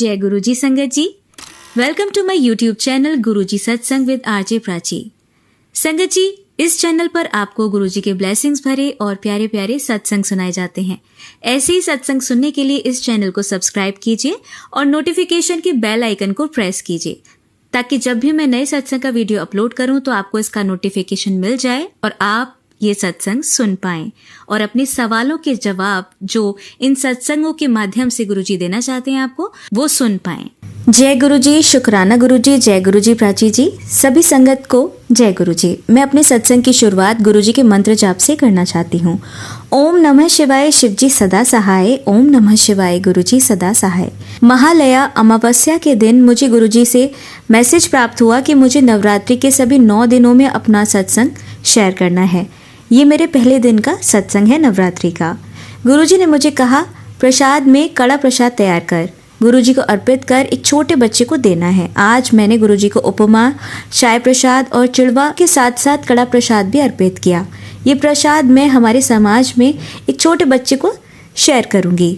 जय गुरुजी संगत जी, welcome to my YouTube channel Guruji सत्संग विद आरजे प्राची। संगत जी, इस चैनल पर आपको गुरुजी के ब्लेसिंग्स भरे और प्यारे प्यारे सत्संग सुनाए जाते हैं। ऐसे ही सत्संग सुनने के लिए इस चैनल को सब्सक्राइब कीजिए और नोटिफिकेशन के बेल आइकन को प्रेस कीजिए, ताकि जब भी मैं नए सत्संग का वीडियो अपलोड करूं तो आपको इसका नोटिफिकेशन मिल जाए और आप ये सत्संग सुन पाएं और अपने सवालों के जवाब जो इन सत्संगों के माध्यम से गुरुजी देना चाहते हैं आपको, वो सुन पाएं। जय गुरुजी, शुक्राना गुरुजी, जय गुरुजी प्राची जी, सभी संगत को जय गुरुजी। मैं अपने सत्संग की शुरुआत गुरुजी के मंत्र जाप से करना चाहती हूँ। ओम नमः शिवाय शिवजी सदा सहाय, ओम नमः शिवाय गुरुजी सदा सहाय। महालया अमावस्या के दिन मुझे गुरुजी से मैसेज प्राप्त हुआ कि मुझे नवरात्रि के सभी 9 दिनों में अपना सत्संग शेयर करना है। ये मेरे पहले दिन का सत्संग है नवरात्रि का। गुरुजी ने मुझे कहा, प्रसाद में कड़ा प्रसाद तैयार कर, गुरुजी को अर्पित कर एक छोटे बच्चे को देना है। आज मैंने गुरुजी को उपमा, चाय प्रसाद और चिड़वा के साथ साथ कड़ा प्रसाद भी अर्पित किया। ये प्रसाद मैं हमारे समाज में एक छोटे बच्चे को शेयर करूंगी।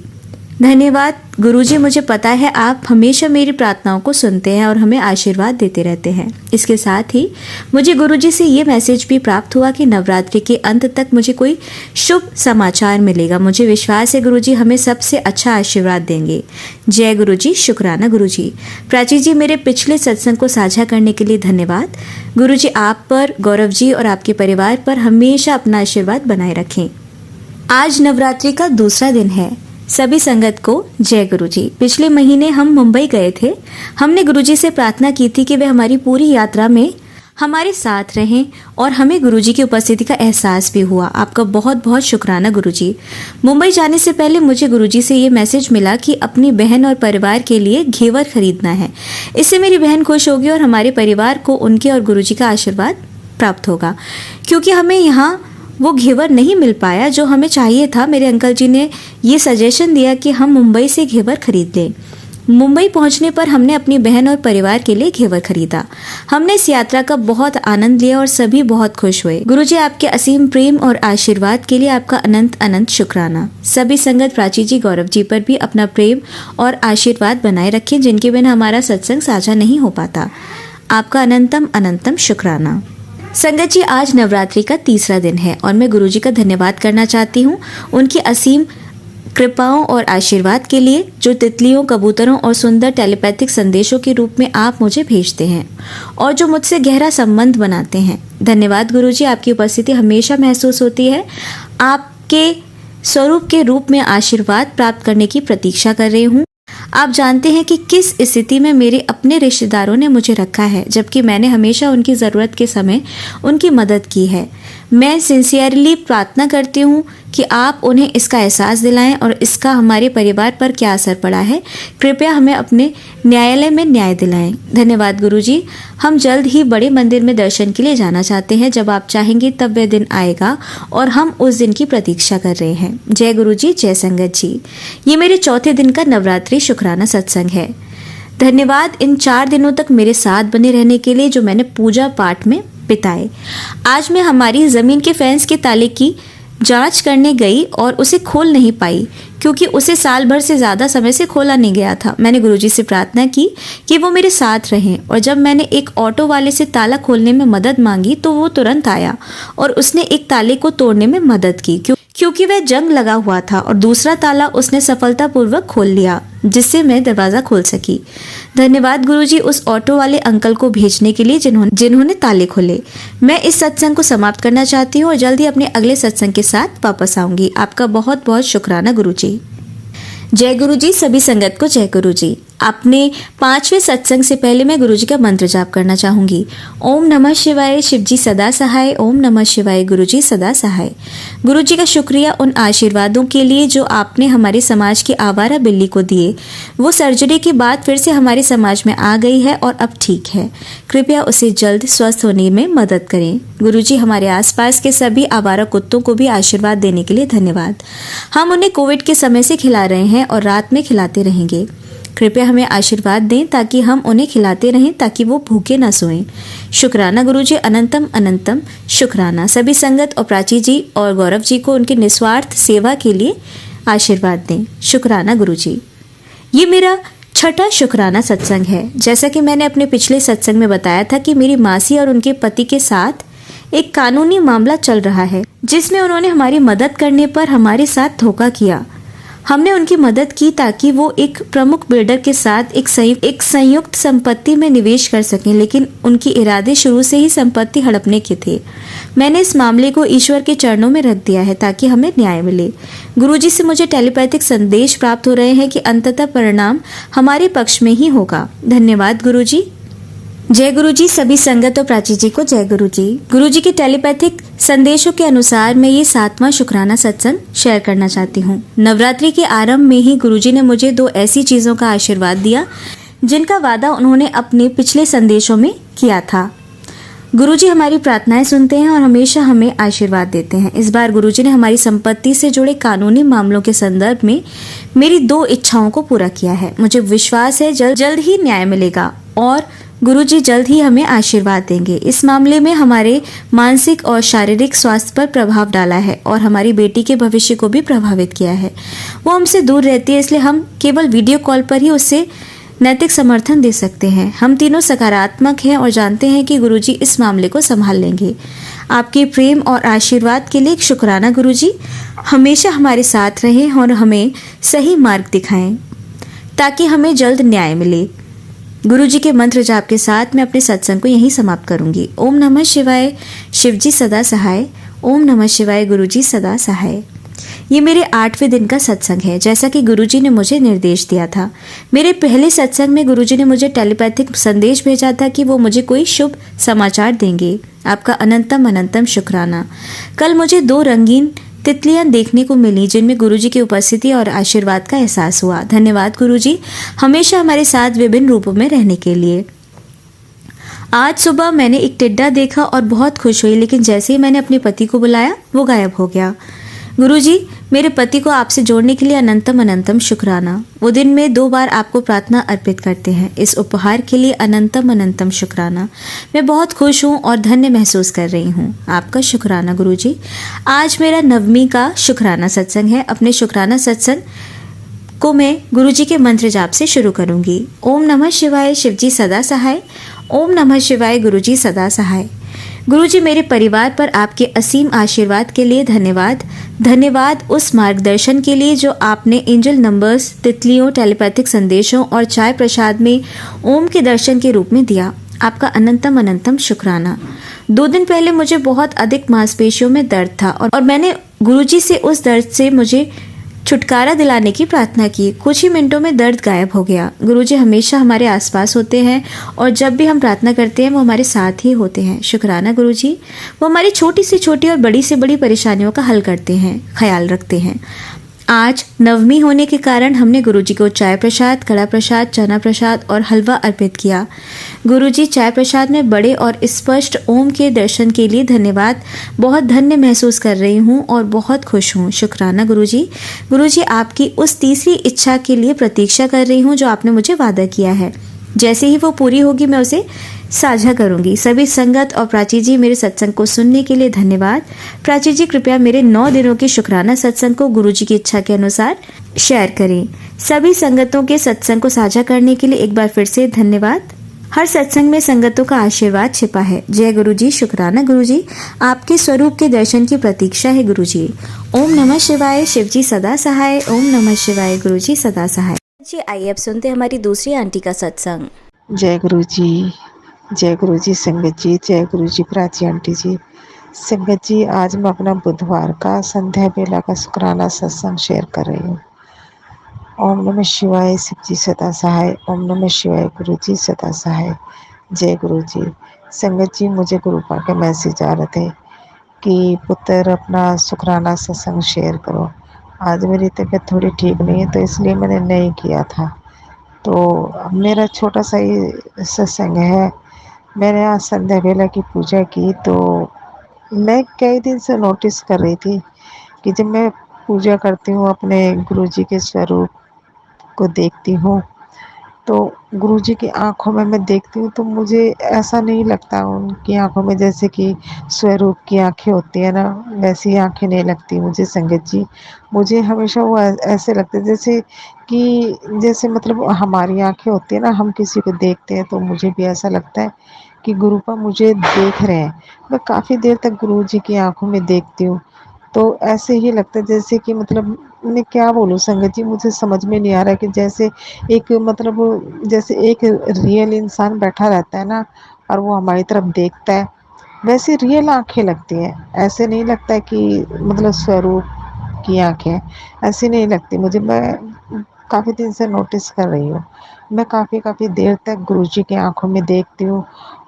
धन्यवाद गुरुजी, मुझे पता है आप हमेशा मेरी प्रार्थनाओं को सुनते हैं और हमें आशीर्वाद देते रहते हैं। इसके साथ ही मुझे गुरुजी से ये मैसेज भी प्राप्त हुआ कि नवरात्रि के अंत तक मुझे कोई शुभ समाचार मिलेगा। मुझे विश्वास है गुरुजी हमें सबसे अच्छा आशीर्वाद देंगे। जय गुरुजी, शुक्राना गुरुजी। प्राची जी, मेरे पिछले सत्संग को साझा करने के लिए धन्यवाद। गुरुजी आप पर, गौरव जी और आपके परिवार पर हमेशा अपना आशीर्वाद बनाए रखें। आज नवरात्रि का दूसरा दिन है। सभी संगत को जय गुरुजी। पिछले महीने हम मुंबई गए थे। हमने गुरुजी से प्रार्थना की थी कि वे हमारी पूरी यात्रा में हमारे साथ रहें और हमें गुरुजी की उपस्थिति का एहसास भी हुआ। आपका बहुत बहुत शुक्राना गुरुजी। मुंबई जाने से पहले मुझे गुरुजी से ये मैसेज मिला कि अपनी बहन और परिवार के लिए घेवर खरीदना है। इससे मेरी बहन खुश होगी और हमारे परिवार को उनके और गुरुजी का आशीर्वाद प्राप्त होगा। क्योंकि हमें यहाँ वो घेवर नहीं मिल पाया जो हमें चाहिए था, मेरे अंकल जी ने ये सजेशन दिया कि हम मुंबई से घेवर खरीद लें। मुंबई पहुंचने पर हमने अपनी बहन और परिवार के लिए घेवर खरीदा। हमने इस यात्रा का बहुत आनंद लिया और सभी बहुत खुश हुए। गुरुजी आपके असीम प्रेम और आशीर्वाद के लिए आपका अनंत अनंत शुक्राना। सभी संगत प्राची जी, गौरव जी पर भी अपना प्रेम और आशीर्वाद बनाए रखें, जिनके बिना हमारा सत्संग साझा नहीं हो पाता। आपका अनंतम अनंतम शुक्राना। संगत जी, आज नवरात्रि का तीसरा दिन है और मैं गुरुजी का धन्यवाद करना चाहती हूँ उनकी असीम कृपाओं और आशीर्वाद के लिए, जो तितलियों, कबूतरों और सुंदर टेलीपैथिक संदेशों के रूप में आप मुझे भेजते हैं और जो मुझसे गहरा संबंध बनाते हैं। धन्यवाद गुरुजी, आपकी उपस्थिति हमेशा महसूस होती है। आपके स्वरूप के रूप में आशीर्वाद प्राप्त करने की प्रतीक्षा कर रही हूँ। आप जानते हैं कि किस स्थिति में मेरे अपने रिश्तेदारों ने मुझे रखा है, जबकि मैंने हमेशा उनकी ज़रूरत के समय उनकी मदद की है। मैं सिंसियरली प्रार्थना करती हूँ कि आप उन्हें इसका एहसास दिलाएं और इसका हमारे परिवार पर क्या असर पड़ा है। कृपया हमें अपने न्यायालय में न्याय दिलाएं। धन्यवाद गुरुजी। हम जल्द ही बड़े मंदिर में दर्शन के लिए जाना चाहते हैं। जब आप चाहेंगे तब वह दिन आएगा और हम उस दिन की प्रतीक्षा कर रहे हैं। जय गुरुजी, जय संगत जी। ये मेरे चौथे दिन का नवरात्रि शुक्राना सत्संग है। धन्यवाद इन 4 दिनों तक मेरे साथ बने रहने के लिए, जो मैंने पूजा पाठ में बिताए। आज मैं हमारी ज़मीन के फेंस के ताले की जांच करने गई और उसे खोल नहीं पाई, क्योंकि उसे साल भर से ज़्यादा समय से खोला नहीं गया था। मैंने गुरुजी से प्रार्थना की कि वो मेरे साथ रहें और जब मैंने एक ऑटो वाले से ताला खोलने में मदद मांगी तो वो तुरंत आया और उसने एक ताले को तोड़ने में मदद की, क्योंकि वह जंग लगा हुआ था, और दूसरा ताला उसने सफलतापूर्वक खोल लिया, जिससे मैं दरवाज़ा खोल सकी। धन्यवाद गुरुजी उस ऑटो वाले अंकल को भेजने के लिए जिन्होंने ताले खोले। मैं इस सत्संग को समाप्त करना चाहती हूँ और जल्दी अपने अगले सत्संग के साथ वापस आऊँगी। आपका बहुत बहुत शुक्राना गुरुजी। जय गुरुजी, सभी संगत को जय गुरुजी। अपने 5वें सत्संग से पहले मैं गुरुजी का मंत्र जाप करना चाहूँगी। ओम नमः शिवाय शिवजी सदा सहाय, ओम नमः शिवाय गुरुजी सदा सहाय। गुरुजी का शुक्रिया उन आशीर्वादों के लिए जो आपने हमारे समाज की आवारा बिल्ली को दिए। वो सर्जरी के बाद फिर से हमारे समाज में आ गई है और अब ठीक है। कृपया उसे जल्द स्वस्थ होने में मदद करें। गुरुजी, हमारे आसपास के सभी आवारा कुत्तों को भी आशीर्वाद देने के लिए धन्यवाद। हम उन्हें कोविड के समय से खिला रहे हैं और रात में खिलाते रहेंगे। कृपया हमें आशीर्वाद दें ताकि हम उन्हें खिलाते रहें, ताकि वो भूखे न सोएं। शुक्राना गुरुजी, अनंतम अनंतम शुक्राना। सभी संगत और प्राची जी और गौरव जी को उनकी निस्वार्थ सेवा के लिए आशीर्वाद दें। शुक्राना गुरुजी। ये मेरा छठा शुक्राना सत्संग है। जैसा कि मैंने अपने पिछले सत्संग में बताया था कि मेरी मासी और उनके पति के साथ एक कानूनी मामला चल रहा है, जिसमें उन्होंने हमारी मदद करने पर हमारे साथ धोखा किया। हमने उनकी मदद की ताकि वो एक प्रमुख बिल्डर के साथ एक संयुक्त संपत्ति में निवेश कर सकें, लेकिन उनके इरादे शुरू से ही संपत्ति हड़पने के थे। मैंने इस मामले को ईश्वर के चरणों में रख दिया है ताकि हमें न्याय मिले। गुरुजी से मुझे टेलीपैथिक संदेश प्राप्त हो रहे हैं कि अंततः परिणाम हमारे पक्ष में ही होगा। धन्यवाद गुरुजी। जय गुरुजी। सभी संगत और प्राची जी को जय गुरुजी। गुरुजी के टेलीपैथिक संदेशों के अनुसार मैं ये 7वां शुक्राना सत्संग शेयर करना चाहती हूँ। नवरात्रि के आरंभ में ही गुरुजी ने मुझे 2 ऐसी चीजों का आशीर्वाद दिया जिनका वादा उन्होंने अपने पिछले संदेशों में किया था। गुरुजी हमारी प्रार्थनाएं सुनते हैं और हमेशा हमें आशीर्वाद देते हैं। इस बार गुरुजी ने हमारी संपत्ति से जुड़े कानूनी मामलों के संदर्भ में मेरी 2 इच्छाओं को पूरा किया है। मुझे विश्वास है जल्द ही न्याय मिलेगा और गुरुजी जल्द ही हमें आशीर्वाद देंगे। इस मामले में हमारे मानसिक और शारीरिक स्वास्थ्य पर प्रभाव डाला है और हमारी बेटी के भविष्य को भी प्रभावित किया है। वो हमसे दूर रहती है, इसलिए हम केवल वीडियो कॉल पर ही उससे नैतिक समर्थन दे सकते हैं। हम तीनों सकारात्मक हैं और जानते हैं कि गुरुजी इस मामले को संभाल लेंगे। आपके प्रेम और आशीर्वाद के लिए शुक्राना गुरुजी। हमेशा हमारे साथ रहें और हमें सही मार्ग दिखाएं ताकि हमें जल्द न्याय मिले। गुरुजी के मंत्र जाप के साथ मैं अपने सत्संग को यहीं समाप्त करूंगी। ओम नमः शिवाय, शिवजी सदा सहाय। ओम नमः शिवाय, गुरुजी सदा सहाय। ये मेरे 8वें दिन का सत्संग है, जैसा कि गुरुजी ने मुझे निर्देश दिया था। मेरे पहले सत्संग में गुरुजी ने मुझे टेलीपैथिक संदेश भेजा था कि वो मुझे कोई शुभ समाचार देंगे। आपका अनंतम अनंतम शुक्राना। कल मुझे 2 रंगीन तितलियां देखने को मिली जिनमें गुरुजी की उपस्थिति और आशीर्वाद का एहसास हुआ। धन्यवाद गुरुजी, हमेशा हमारे साथ विभिन्न रूपों में रहने के लिए। आज सुबह मैंने एक टिड्डा देखा और बहुत खुश हुई, लेकिन जैसे ही मैंने अपने पति को बुलाया वो गायब हो गया। गुरुजी, मेरे पति को आपसे जोड़ने के लिए अनंतम अनंतम शुक्राना। वो दिन में 2 बार आपको प्रार्थना अर्पित करते हैं। इस उपहार के लिए अनंतम अनंतम शुक्राना। मैं बहुत खुश हूँ और धन्य महसूस कर रही हूँ। आपका शुक्राना गुरुजी। आज मेरा 9वीं का शुक्राना सत्संग है। अपने शुक्राना सत्संग को मैं गुरुजी के मंत्र जाप से शुरू करूंगी। ओम नमः शिवाय, शिवजी सदा सहाय। ओम नमः शिवाय, गुरुजी सदा सहाय। गुरुजी, मेरे परिवार पर आपके असीम आशीर्वाद के लिए धन्यवाद। धन्यवाद उस मार्गदर्शन के लिए जो आपने एंजल नंबर्स, तितलियों, टेलीपैथिक संदेशों और चाय प्रसाद में ओम के दर्शन के रूप में दिया। आपका अनंतम अनंतम शुक्राना। 2 दिन पहले मुझे बहुत अधिक मांसपेशियों में दर्द था और मैंने गुरुजी से उस दर्द से मुझे छुटकारा दिलाने की प्रार्थना की। कुछ ही मिनटों में दर्द गायब हो गया। गुरुजी हमेशा हमारे आसपास होते हैं और जब भी हम प्रार्थना करते हैं वो हमारे साथ ही होते हैं। शुक्राना गुरुजी। वो हमारी छोटी से छोटी और बड़ी से बड़ी परेशानियों का हल करते हैं, ख्याल रखते हैं। आज 9वीं होने के कारण हमने गुरुजी को चाय प्रसाद, कड़ा प्रसाद, चना प्रसाद और हलवा अर्पित किया। गुरुजी, चाय प्रसाद में बड़े और स्पष्ट ओम के दर्शन के लिए धन्यवाद। बहुत धन्य महसूस कर रही हूँ और बहुत खुश हूँ। शुक्राना गुरुजी। गुरुजी, आपकी उस तीसरी इच्छा के लिए प्रतीक्षा कर रही हूँ जो आपने मुझे वादा किया है। जैसे ही वो पूरी होगी मैं उसे साझा करूंगी। सभी संगत और प्राची जी, मेरे सत्संग को सुनने के लिए धन्यवाद। प्राची जी, कृपया मेरे 9 दिनों के शुक्राना सत्संग को गुरुजी की इच्छा के अनुसार शेयर करें। सभी संगतों के सत्संग को साझा करने के लिए एक बार फिर से धन्यवाद। हर सत्संग में संगतों का आशीर्वाद छिपा है। जय गुरुजी। शुक्राना गुरुजी। आपके स्वरूप के दर्शन की प्रतीक्षा है गुरुजी। ओम नमः शिवाय, शिवजी सदा सहाय। ओम नमः शिवाय, गुरुजी सदा सहाय। जी, आइए अब सुनते हैं हमारी दूसरी आंटी का सत्संग। जय गुरुजी, जय गुरुजी संगत जी, जय गुरुजी प्राची आंटी जी। संगत जी, आज मैं अपना बुधवार का संध्या बेला का शुक्राना सत्संग शेयर कर रही हूँ। ओम नमः शिवाय, शिवजी सदा सहाय। ओम नमः शिवाय, गुरुजी सदा सहाय। जय गुरुजी। संगत जी, मुझे गुरुपा के मैसेज आ रहे थे कि पुत्र अपना शुक्राना सत्संग शेयर करो। आज मेरी तबीयत थोड़ी ठीक नहीं है तो इसलिए मैंने नहीं किया था। तो मेरा छोटा सा ही सत्संग है। मैंने आज संध्या बेला की पूजा की तो मैं कई दिन से नोटिस कर रही थी कि जब मैं पूजा करती हूँ अपने गुरुजी के स्वरूप को देखती हूँ تو गुरुजी की आंखों में मैं देखती हूँ तो मुझे ऐसा नहीं लगता उनकी आंखों में जैसे कि स्वरूप की आंखें होती है ना, वैसी आंखें नहीं लगती मुझे संगत जी। मुझे हमेशा वो ऐसे लगते जैसे कि जैसे मतलब हमारी आंखें होती है ना, हम किसी को देखते हैं तो मुझे भी ऐसा लगता है कि गुरुपा मुझे देख रहे हैं। मैं काफ़ी देर तक गुरुजी की आंखों में देखती हूँ तो ऐसे ही लगता है जैसे कि मतलब मैं क्या बोलूँ संगत जी, मुझे समझ में नहीं आ रहा है कि जैसे एक मतलब जैसे एक रियल इंसान बैठा रहता है ना और वो हमारी तरफ देखता है, वैसे रियल आंखें लगती हैं। ऐसे नहीं लगता है कि मतलब स्वरूप की आंखें, ऐसी नहीं लगती मुझे। मैं काफ़ी दिन से नोटिस कर रही हूँ। मैं काफ़ी देर तक गुरुजी की आंखों में देखती हूँ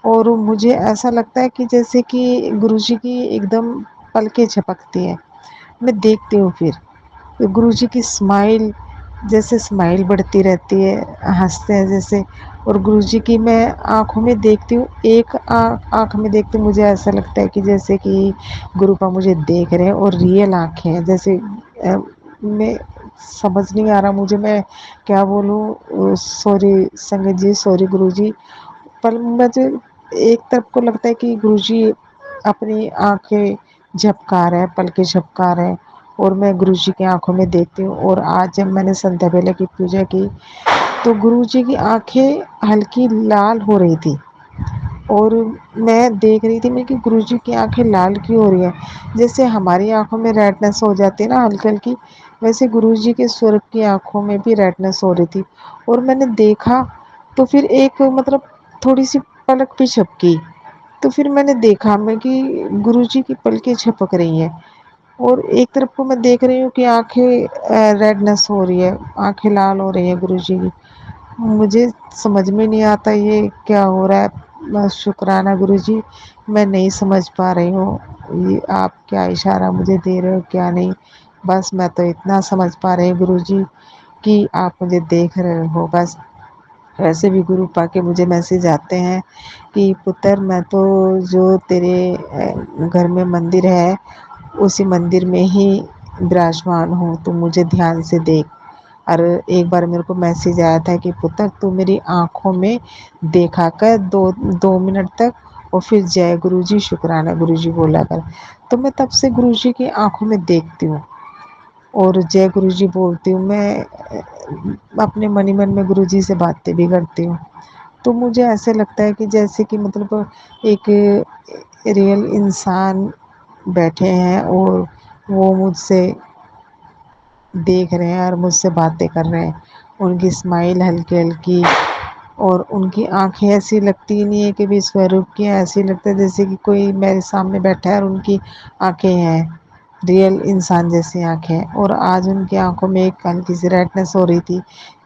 और मुझे ऐसा लगता है कि जैसे कि गुरुजी की एकदम पलकें झपकती हैं। मैं देखती हूँ फिर गुरुजी की स्माइल, जैसे स्माइल बढ़ती रहती है, हंसते हैं जैसे। और गुरुजी की मैं आंखों में देखती हूँ, एक आंख में देखती हूँ मुझे ऐसा लगता है कि जैसे कि गुरुपा मुझे देख रहे हैं और रियल आंखें हैं जैसे मैं समझ नहीं आ रहा मुझे, मैं क्या बोलूँ। सॉरी संगत जी, सॉरी गुरुजी। पर मुझे एक तरफ को लगता है कि गुरुजी अपनी आंखें झपका रहे हैं, पलकें झपका रहे हैं और मैं गुरुजी की आंखों में देखती हूँ। और आज जब मैंने संध्या बेला की पूजा की तो गुरुजी की आंखें हल्की लाल हो रही थी और मैं देख रही थी मैं कि गुरुजी की आंखें लाल क्यों हो रही है। जैसे हमारी आंखों में रेडनेस हो जाती है ना हल्की हल्की, वैसे गुरुजी के स्वरूप की आंखों में भी रेडनेस हो रही थी। और मैंने देखा तो फिर एक मतलब थोड़ी सी पलक भी झपकी, तो फिर मैंने देखा मैं कि गुरुजी की पलकें झपक रही हैं और एक तरफ को मैं देख रही हूँ कि आंखें रेडनेस हो रही है, आंखें लाल हो रही है गुरुजी की। मुझे समझ में नहीं आता ये क्या हो रहा है। बस शुक्राना गुरुजी, मैं नहीं समझ पा रही हूँ ये आप क्या इशारा मुझे दे रहे हो क्या नहीं। बस मैं तो इतना समझ पा रही हूँ गुरुजी कि आप मुझे देख रहे हो बस। वैसे भी गुरु पाके मुझे मैसेज आते हैं कि पुत्र मैं तो जो तेरे घर में मंदिर है उसी मंदिर में ही विराजमान हूँ, तो मुझे ध्यान से देख। और एक बार मेरे को मैसेज आया था कि पुत्र तू मेरी आंखों में देखा कर 2 मिनट तक और फिर जय गुरुजी शुक्राना गुरुजी बोला कर। तो मैं तब से गुरुजी की आंखों में देखती हूँ और जय गुरुजी बोलती हूँ। मैं अपने मन ही मन में गुरुजी से बातें भी करती हूँ। तो मुझे ऐसे लगता है कि जैसे कि मतलब एक रियल इंसान बैठे हैं और वो मुझसे देख रहे हैं और मुझसे बातें कर रहे हैं। उनकी स्माइल हल्की हल्की और उनकी आंखें ऐसी लगती ही नहीं है कि भी स्वरूप की हैं, ऐसी लगता है जैसे कि कोई मेरे सामने बैठा है और उनकी आंखें हैं रियल इंसान जैसी आंखें। और आज उनकी आंखों में एक हल्की सी रेडनेस हो रही थी।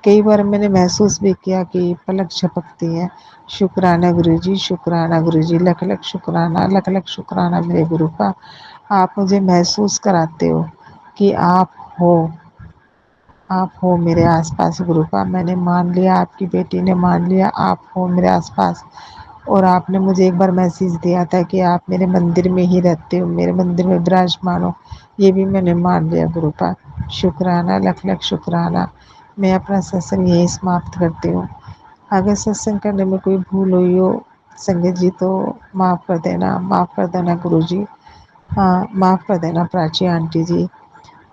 कई बार मैंने महसूस भी किया कि पलक झपकती है। शुक्राना गुरुजी, शुक्राना गुरुजी, लख लख शुक्राना, लख लख शुक्राना मेरे गुरु का। आप मुझे महसूस कराते हो कि हो आप हो मेरे आसपास गुरुपा। मैंने मान लिया, आपकी बेटी ने मान लिया आप हो मेरे आसपास। और आपने मुझे एक बार मैसेज दिया था कि आप मेरे मंदिर में ही रहते हो, मेरे मंदिर में विराजमान हो। ये भी मैंने मान लिया गुरुपा। शुक्राना, लख लख शुक्राना। मैं अपना सत्संग यही समाप्त करती हूँ। अगर सत्संग करने में कोई भूल हुई हो संगत जी तो माफ़ कर देना, माफ़ कर देना गुरुजी। हाँ, माफ़ कर देना प्राची आंटी जी।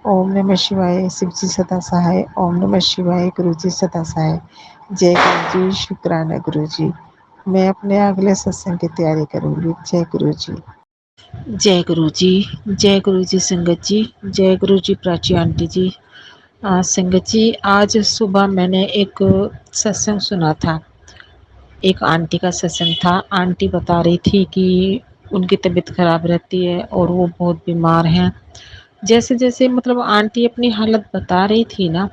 ओम नमः शिवाय, शिव जी सदा सहाय। ओम नमः शिवाय, गुरु जी सदा सहाय। जय गुरु जी, शुक्राना गुरु जी। मैं अपने अगले सत्संग की तैयारी करूँगी। जय गुरु जी। जय गुरु जी, जय गुरु जी संगत जी, जय गुरु जी प्राची आंटी जी। संगत जी, आज सुबह मैंने एक सत्संग सुना था। एक आंटी का सत्संग था। आंटी बता रही थी कि उनकी तबीयत खराब रहती है और वो बहुत बीमार हैं। जैसे जैसे मतलब आंटी अपनी हालत बता रही थी ना,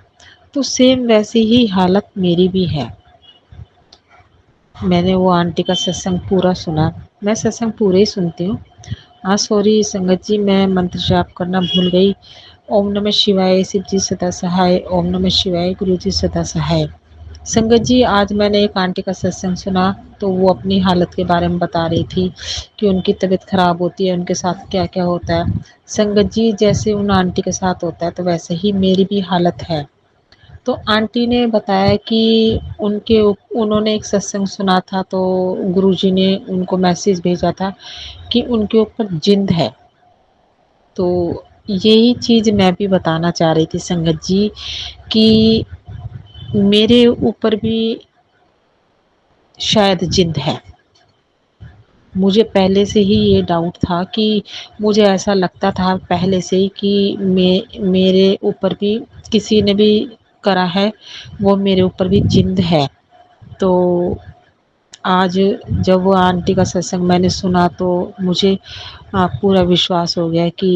तो सेम वैसी ही हालत मेरी भी है। मैंने वो आंटी का सत्संग पूरा सुना। मैं सत्संग पूरे ही सुनती हूँ। हाँ सॉरी संगत जी, मैं मंत्र जाप करना भूल गई। ओम नमः शिवाय, शिव जी सदा सहाय। ओम नमः शिवाय, गुरु जी सदा सहाय। संगत जी, आज मैंने एक आंटी का सत्संग सुना तो वो अपनी हालत के बारे में बता रही थी कि उनकी तबीयत खराब होती है, उनके साथ क्या क्या होता है। संगत जी, जैसे उन आंटी के साथ होता है तो वैसे ही मेरी भी हालत है। تو آنٹی نے بتایا کہ انہوں نے ایک ستسنگ سنا تھا تو گروجی نے ان کو میسج بھیجا تھا کہ ان کے اوپر جند ہے. تو یہی چیز میں بھی بتانا چاہ رہی تھی سنگت جی کہ میرے اوپر بھی شاید جند ہے. مجھے پہلے سے ہی یہ ڈاؤٹ تھا کہ مجھے ایسا لگتا تھا پہلے سے ہی کہ میرے اوپر بھی کسی نے بھی کرا ہے، وہ میرے اوپر بھی جند ہے. تو آج جب وہ آنٹی کا ستسنگ میں نے سنا تو مجھے پورا وشواس ہو گیا کہ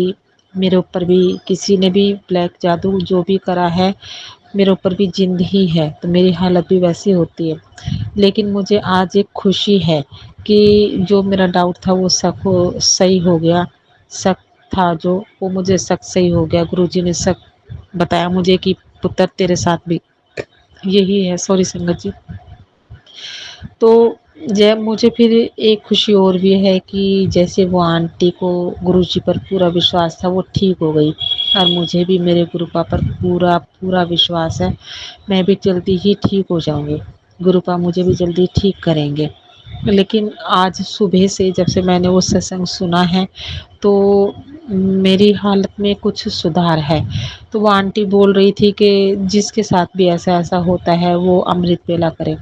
میرے اوپر بھی کسی نے بھی بلیک جادو جو بھی کرا ہے میرے اوپر بھی جند ہی ہے. تو میری حالت بھی ویسی ہوتی ہے. لیکن مجھے آج ایک خوشی ہے کہ جو میرا ڈاؤٹ تھا وہ سب صحیح ہو گیا. شک تھا جو وہ مجھے شک صحیح ہو گیا. گرو جی نے شک بتایا مجھے کہ پتر تیرے ساتھ بھی یہی ہے. سوری سنگت جی. تو جب مجھے پھر ایک خوشی اور بھی ہے کہ جیسے وہ آنٹی کو گرو جی پر پورا وشواس تھا وہ ٹھیک ہو گئی، اور مجھے بھی میرے گروپا پر پورا وشواس ہے. میں بھی جلدی ہی ٹھیک ہو جاؤں گی. گروپا مجھے بھی جلدی ٹھیک کریں گے. لیکن آج صبح سے جب سے میں نے وہ ستسنگ سنا ہے تو میری حالت میں کچھ سدھار ہے. تو وہ آنٹی بول رہی تھی کہ جس کے ساتھ بھی ایسا ہوتا ہے وہ امرت ویلا کرے.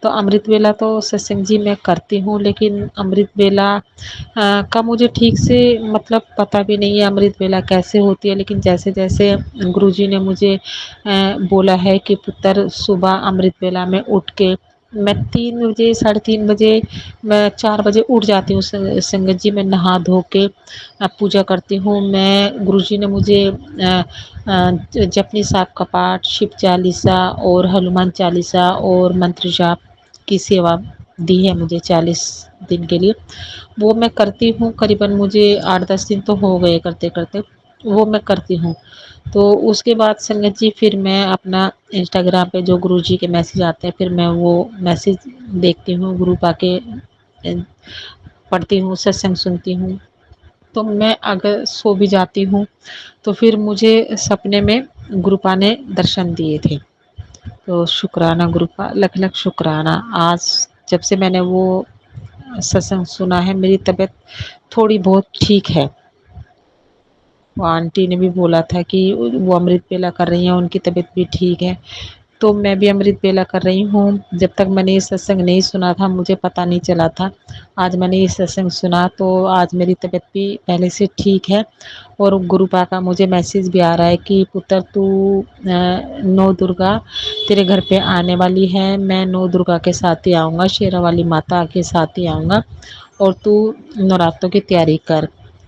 تو امرت ویلا تو ستسنگ جی میں کرتی ہوں، لیکن امرت ویلا کا مجھے ٹھیک سے مطلب پتہ بھی نہیں ہے امرت ویلا کیسے ہوتی ہے. لیکن جیسے جیسے گرو جی نے مجھے بولا ہے کہ پتر صبح امرت ویلا میں اٹھ کے میں 3 بجے 3:30 بجے میں 4 بجے اٹھ جاتی ہوں سنگت جی. میں نہا دھو کے پوجا کرتی ہوں. میں گرو جی نے مجھے جپنی صاحب کا پاٹھ، شیو چالیسا اور ہنومان چالیسا اور منتر جاپ کی سیوا دی ہے مجھے 40 دن کے لیے. وہ میں کرتی ہوں. قریباً مجھے 8-10 دن تو ہو گئے کرتے کرتے. وہ میں کرتی ہوں. تو اس کے بعد سنگت جی پھر میں اپنا انسٹاگرام پہ جو گرو جی کے میسج آتے ہیں پھر میں وہ میسج دیکھتی ہوں، گروپ آ کے پڑھتی ہوں، ستسنگ سنتی ہوں. تو میں اگر سو بھی جاتی ہوں تو پھر مجھے سپنے میں گروپا نے درشن دیے تھے. تو شکرانہ گروپا، لکھ لکھ شکرانہ. آج جب سے میں نے وہ ستسنگ سنا ہے میری طبیعت تھوڑی بہت ٹھیک ہے. وہ آنٹی نے بھی بولا تھا کہ وہ امرت ویلا کر رہی ہیں، ان کی طبیعت بھی ٹھیک ہے. تو میں بھی امرت ویلا کر رہی ہوں. جب تک میں نے یہ ستسنگ نہیں سنا تھا مجھے پتہ نہیں چلا تھا. آج میں نے یہ ستسنگ سنا تو آج میری طبیعت بھی پہلے سے ٹھیک ہے. اور گروپا کا مجھے میسج بھی آ رہا ہے کہ پتر تو 9 درگا تیرے گھر پہ آنے والی ہے. میں 9 درگا کے ساتھ ہی آؤں گا، شیرا والی ماتا کے ساتھ ہی آؤں گا. اور تو نوراتوں کی تیاری کر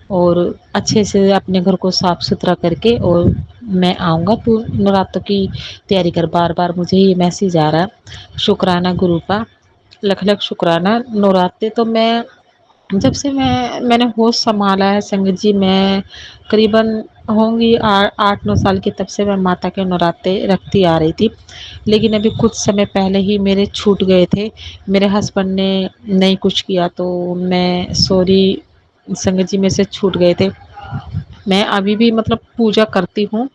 اور اچھے سے اپنے گھر کو صاف ستھرا کر کے اور میں آؤں گا. تو نوراتوں کی تیاری کر. بار بار مجھے یہ میسج آ رہا ہے. شکرانہ گروپا، لکھ لکھ شکرانہ. نوراتے تو میں جب سے میں نے ہوش سنبھالا ہے سنگت جی، میں قریباً ہوں گی 8-9 سال کی، تب سے میں ماتا کے نوراتے رکھتی آ رہی تھی. لیکن ابھی کچھ سمے پہلے ہی میرے چھوٹ گئے تھے. میرے ہسبینڈ نے نہیں کچھ کیا تو میں سوری سنگت جی میں سے چھوٹ گئے تھے. میں ابھی بھی مطلب پوجا کرتی ہوں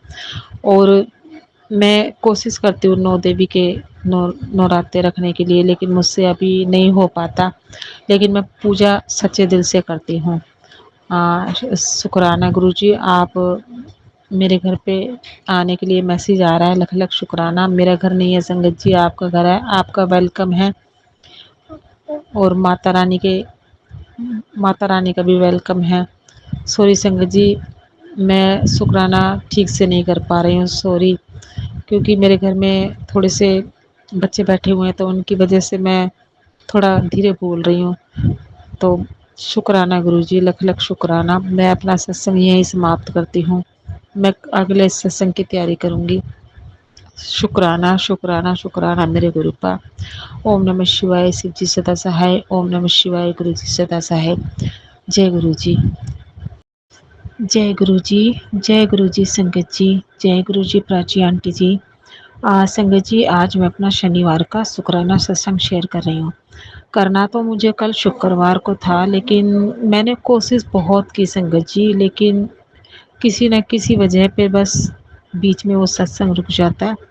اور میں کوشش کرتی ہوں 9 دیوی کے نوراتیں رکھنے کے لیے، لیکن مجھ سے ابھی نہیں ہو پاتا. لیکن میں پوجا سچے دل سے کرتی ہوں. شکرانہ گرو جی، آپ میرے گھر پہ آنے کے لیے میسج آ رہا ہے. لکھ لکھ شکرانہ. میرا گھر نہیں ہے سنگت جی، آپ کا گھر ہے. آپ کا ویلکم ہے. اور ماتا رانی کا بھی ویلکم ہے. سوری سنگت جی، میں شکرانہ ٹھیک سے نہیں کر پا رہی ہوں. سوری، کیونکہ میرے گھر میں تھوڑے سے بچے بیٹھے ہوئے ہیں تو ان کی وجہ سے میں تھوڑا دھیرے بول رہی ہوں. تو شکرانہ گرو جی، لکھ لکھ شکرانہ. میں اپنا ستسنگ یہیں سماپت کرتی ہوں. میں اگلے ستسنگ کی تیاری کروں گی. شکرانہ شکرانہ شکرانہ میرے گروپا. اوم نمہ شیوائے. شیو جی سدا سہائے. اوم نمہ شیوائے. گرو جی سدا سہائے. جے گرو جی. جے گرو جی. جے گرو جی سنگت جی. جے گرو جی پراچی آنٹی جی. سنگت جی، آج میں اپنا شنیوار کا شکرانہ ستسنگ شیئر کر رہی ہوں. کرنا تو مجھے کل شکروار کو تھا، لیکن میں نے کوشش بہت کی سنگت جی، لیکن کسی نہ کسی وجہ پہ بس بیچ میں وہ ستسنگ رک جاتا ہے.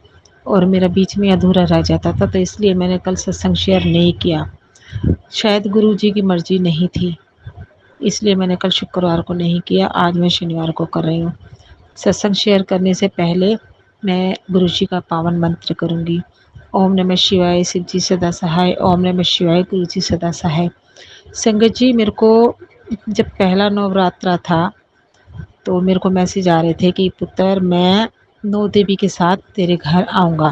اور میرا بیچ میں ادھورا رہ جاتا تھا، تو اس لیے میں نے کل ستسنگ شیئر نہیں کیا۔ شاید گرو جی کی مرضی نہیں تھی، اس لیے میں نے کل شکروار کو نہیں کیا، آج میں شنیوار کو کر رہی ہوں۔ ستسنگ شیئر کرنے سے پہلے میں گرو جی کا پاون منتر کروں گی۔ اوم نمः شیوائے، شیو جی سدا سہائے، اوم نمः شیوائے، گرو جی سدا سہائے۔ سنگت جی، میرے کو جب پہلا نوراترا تھا تو میرے کو میسیج آ رہے تھے کہ پتر میں 9 دیوی کے ساتھ تیرے گھر آؤں گا۔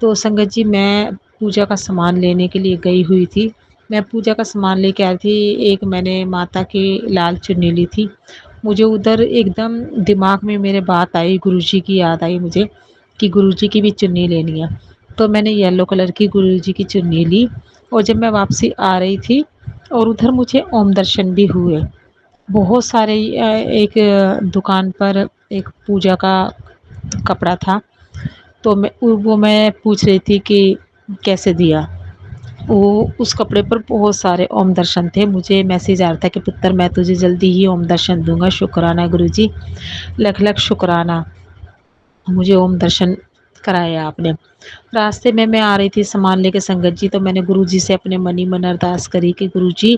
تو سنگت جی، میں پوجا کا سامان لینے کے لیے گئی ہوئی تھی۔ میں پوجا کا سامان لے کے آئی تھی، ایک میں نے ماتا کی لال چنی لی تھی۔ مجھے ادھر ایک دم دماغ میں میرے بات آئی، گرو جی کی یاد آئی مجھے کہ گرو جی کی بھی چنی لینی ہے۔ تو میں نے یلو کلر کی گرو جی کی چنی لی، اور جب میں واپسی آ رہی تھی اور ادھر مجھے اوم درشن بھی ہوئے۔ بہت سارے ایک دکان پر ایک پوجا کا کپڑا تھا، تو میں پوچھ رہی تھی کہ کیسے دیا۔ وہ اس کپڑے پر بہت سارے اوم درشن تھے۔ مجھے میسیج آ رہا تھا کہ پتر میں تجھے جلدی ہی اوم درشن دوں گا۔ شکرانہ گرو جی، لکھ لکھ شکرانہ، مجھے اوم درشن کرایا آپ نے۔ راستے میں آ رہی تھی سامان لے کے سنگت جی، تو میں نے گرو جی سے اپنے منی من ارداس کری کہ گرو جی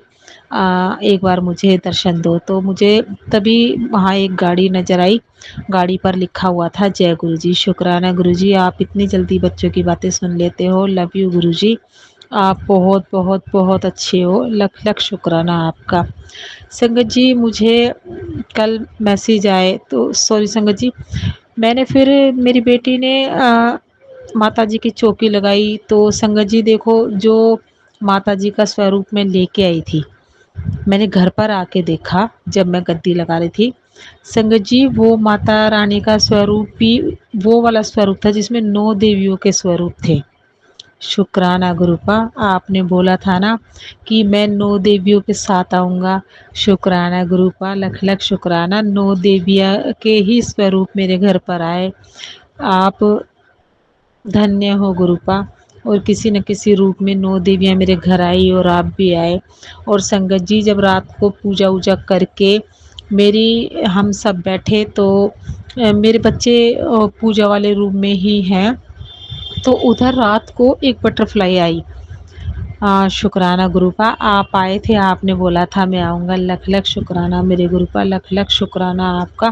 ایک بار مجھے درشن دو۔ تو مجھے تبھی وہاں ایک گاڑی نظر آئی، گاڑی پر لکھا ہوا تھا جے گرو جی۔ شکرانہ گرو جی، آپ اتنی جلدی بچوں کی باتیں سن لیتے ہو، لو یو گرو جی، آپ بہت بہت بہت اچھے ہو، لکھ لکھ شکرانہ آپ کا۔ سنگت جی، مجھے کل میسیج آئے تو سوری سنگت جی، میں نے پھر میری بیٹی نے ماتا جی کی چوکی لگائی، تو سنگت جی دیکھو، جو ماتا جی کا سوروپ میں لے کے آئی تھی، میں نے گھر پر آ کے دیکھا جب میں گدی لگا رہی تھی سنگت جی، وہ ماتا رانی کا سوروپ بھی وہ والا سوروپ تھا جس میں 9 دیویوں کے سوروپ تھے۔ شکرانہ گروپا، آپ نے بولا تھا نا کہ میں 9 دیویوں کے ساتھ آؤں گا۔ شکرانہ گروپا، لکھ لکھ شکرانہ، 9 دیویا کے ہی سوروپ میرے گھر پر آئے۔ آپ دھنیہ ہو گروپا، اور کسی نہ کسی روپ میں 9 دیویاں میرے گھر آئی اور آپ بھی آئے۔ اور سنگت جی، جب رات کو پوجا ووجا کر کے ہم سب بیٹھے تو میرے بچے پوجا والے روم میں ہی ہیں، تو ادھر رات کو ایک بٹر فلائی آئی۔ شکرانہ گروپا، آپ آئے تھے، آپ نے بولا تھا میں آؤں گا، لکھ لکھ شکرانہ میرے گروپا، لکھ لکھ شکرانہ آپ کا۔